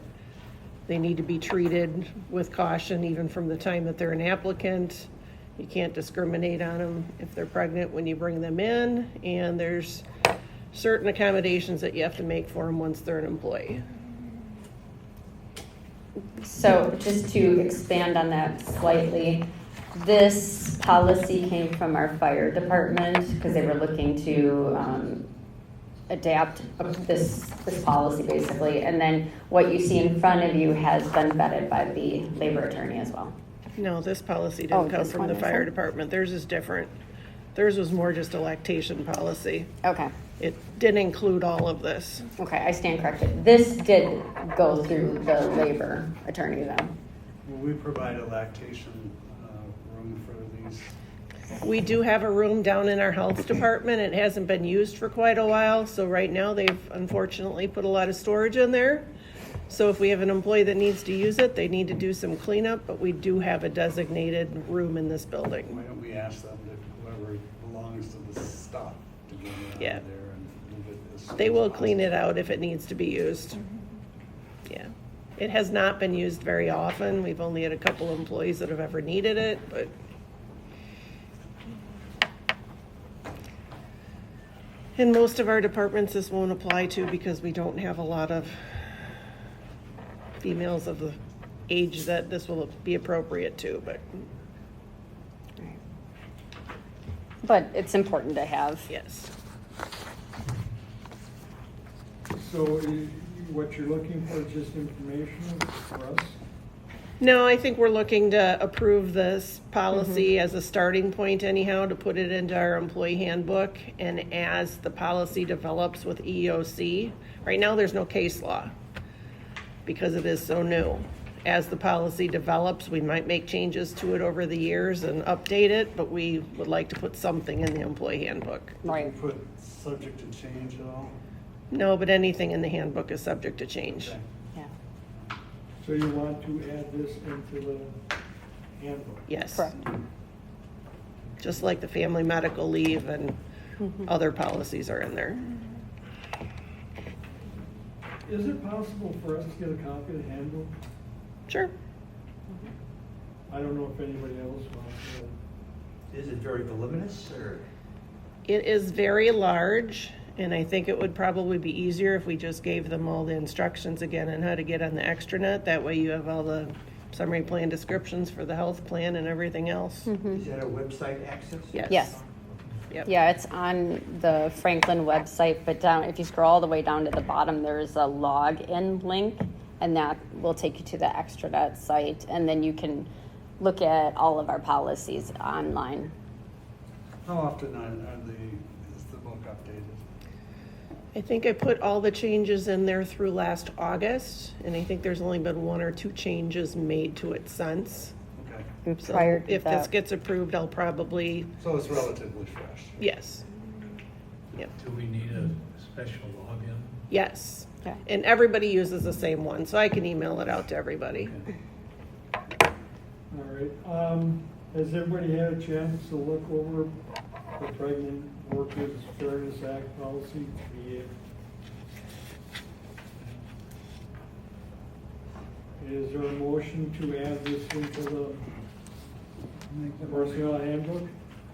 they need to be treated with caution even from the time that they're an applicant. You can't discriminate on them if they're pregnant when you bring them in, and there's certain accommodations that you have to make for them once they're an employee. So just to expand on that slightly, this policy came from our fire department because they were looking to adapt this policy basically. And then what you see in front of you has been vetted by the labor attorney as well. No, this policy Oh, didn't come this from one the fire isn't? department. Theirs is different. Theirs was more just a lactation policy. Okay. It didn't include all of this. Okay, I stand corrected. This did go through the labor attorney though. Will we provide a lactation room for these? We do have a room down in our health department. It hasn't been used for quite a while, so right now they've unfortunately put a lot of storage in there. So if we have an employee that needs to use it, they need to do some cleanup, but we do have a designated room in this Why building. don't we ask them that whoever belongs to the stuff to get it out of Yeah. there and move it as soon They as will clean it possible? out if it needs to be used. Yeah. It has not been used very often. We've only had a couple employees that have ever needed it, but in most of our departments, this won't apply to because we don't have a lot of females of the age that this will be appropriate to, but. But it's important to have. Yes. So what you're looking for is just information for us? No, I think we're looking to approve this policy as a starting point anyhow, to put it into our employee handbook. And as the policy develops with EEOC, right now there's no case law because it is so new. As the policy develops, we might make changes to it over the years and update it, but we would like to put something in the employee handbook. Right. Put subject to change at all? No, but anything in the handbook is subject to change. Okay. Yeah. So you want to add this into the handbook? Yes. Correct. Just like the family medical leave and other policies are in there. Is it possible for us to get a copy of the handbook? Sure. I don't know if anybody else wants to. Is it very voluminous, or? It is very large, and I think it would probably be easier if we just gave them all the instructions again on how to get on the extranet. That way you have all the summary plan descriptions for the health plan and everything else. Is that a website access? Yes. Yes. Yep. Yeah, it's on the Franklin website, but down, if you scroll all the way down to the bottom, there's a login link, and that will take you to the extranet site, and then you can look at all of our policies online. How often is the book updated? I think I put all the changes in there through last August, and I think there's only been 1 or 2 changes made to it since. Okay, So Prior to if this that. gets approved, I'll probably, so it's relatively fresh. yes. Yep. Do we need a special login? Yes. Okay. And everybody uses the same one, so I can email it out to everybody. All right, has everybody had a chance to look over the Pregnant Workers Fairness Act policy? Is there a motion to add this into the Make the personnel motion. handbook?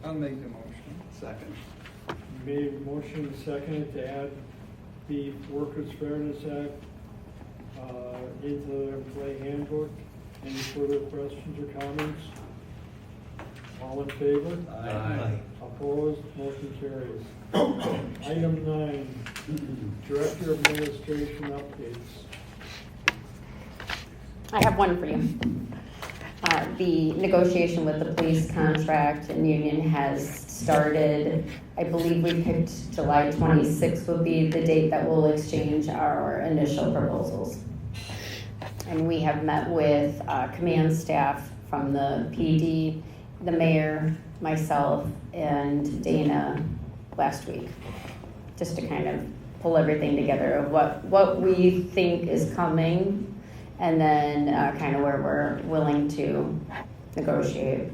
I'll make the motion. Second. Made motion and seconded to add the Workers Fairness Act into the employee handbook. Any further questions or comments? All in favor? Aye. Opposed? Motion carries. Item 9, Director of Administration updates. I have one for you. The negotiation with the police contract and union has started. I believe we picked July 26th will be the date that we'll exchange our initial proposals. And we have met with command staff from the PD, the mayor, myself, and Dana last week, just to kind of pull everything together of what we think is coming, and then kind of where we're willing to negotiate.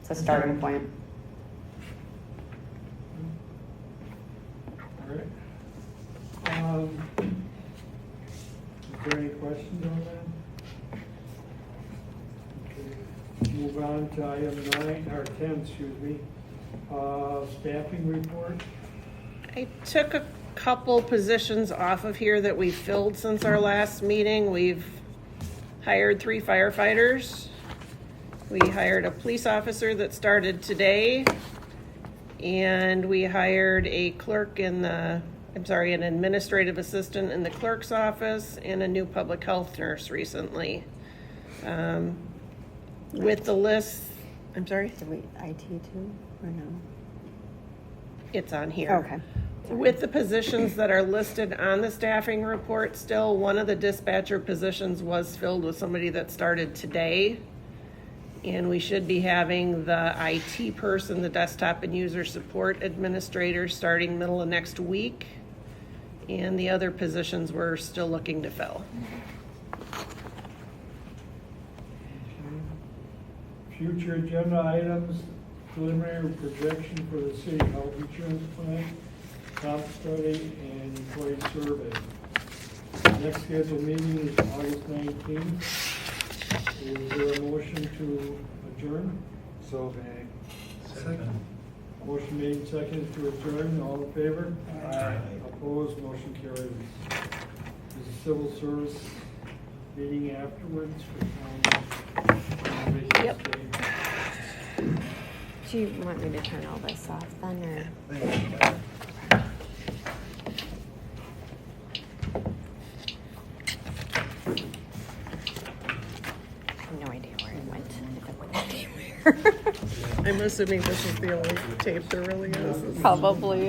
It's a starting point. All right. Is there any questions on that? Okay. Move on to item 9, or 10, excuse me. Staffing report. I took a couple positions off of here that we filled since our last meeting. We've hired 3 firefighters. We hired a police officer that started today. And we hired a clerk in the, an administrative assistant in the clerk's office and a new public health nurse recently. With the list, Did we IT too, or no? it's on here. Okay. With the positions that are listed on the staffing report still, one of the dispatcher positions was filled with somebody that started today. And we should be having the IT person, the desktop and user support administrator, starting middle of next week. And the other positions we're still looking to fill. Future agenda items, preliminary projection for the city health insurance plan, comp study, and employee survey. Next scheduled meeting is August 19th. Is there a motion to adjourn? So vague. Second. Motion made and seconded to adjourn. All in favor? Aye. Opposed? Motion carries. There's a civil service meeting afterwards for town. Yep. Do you want me to turn all this off then, or? I have no idea where it went, if it went anywhere. I'm assuming this is the only tape there really is. Probably.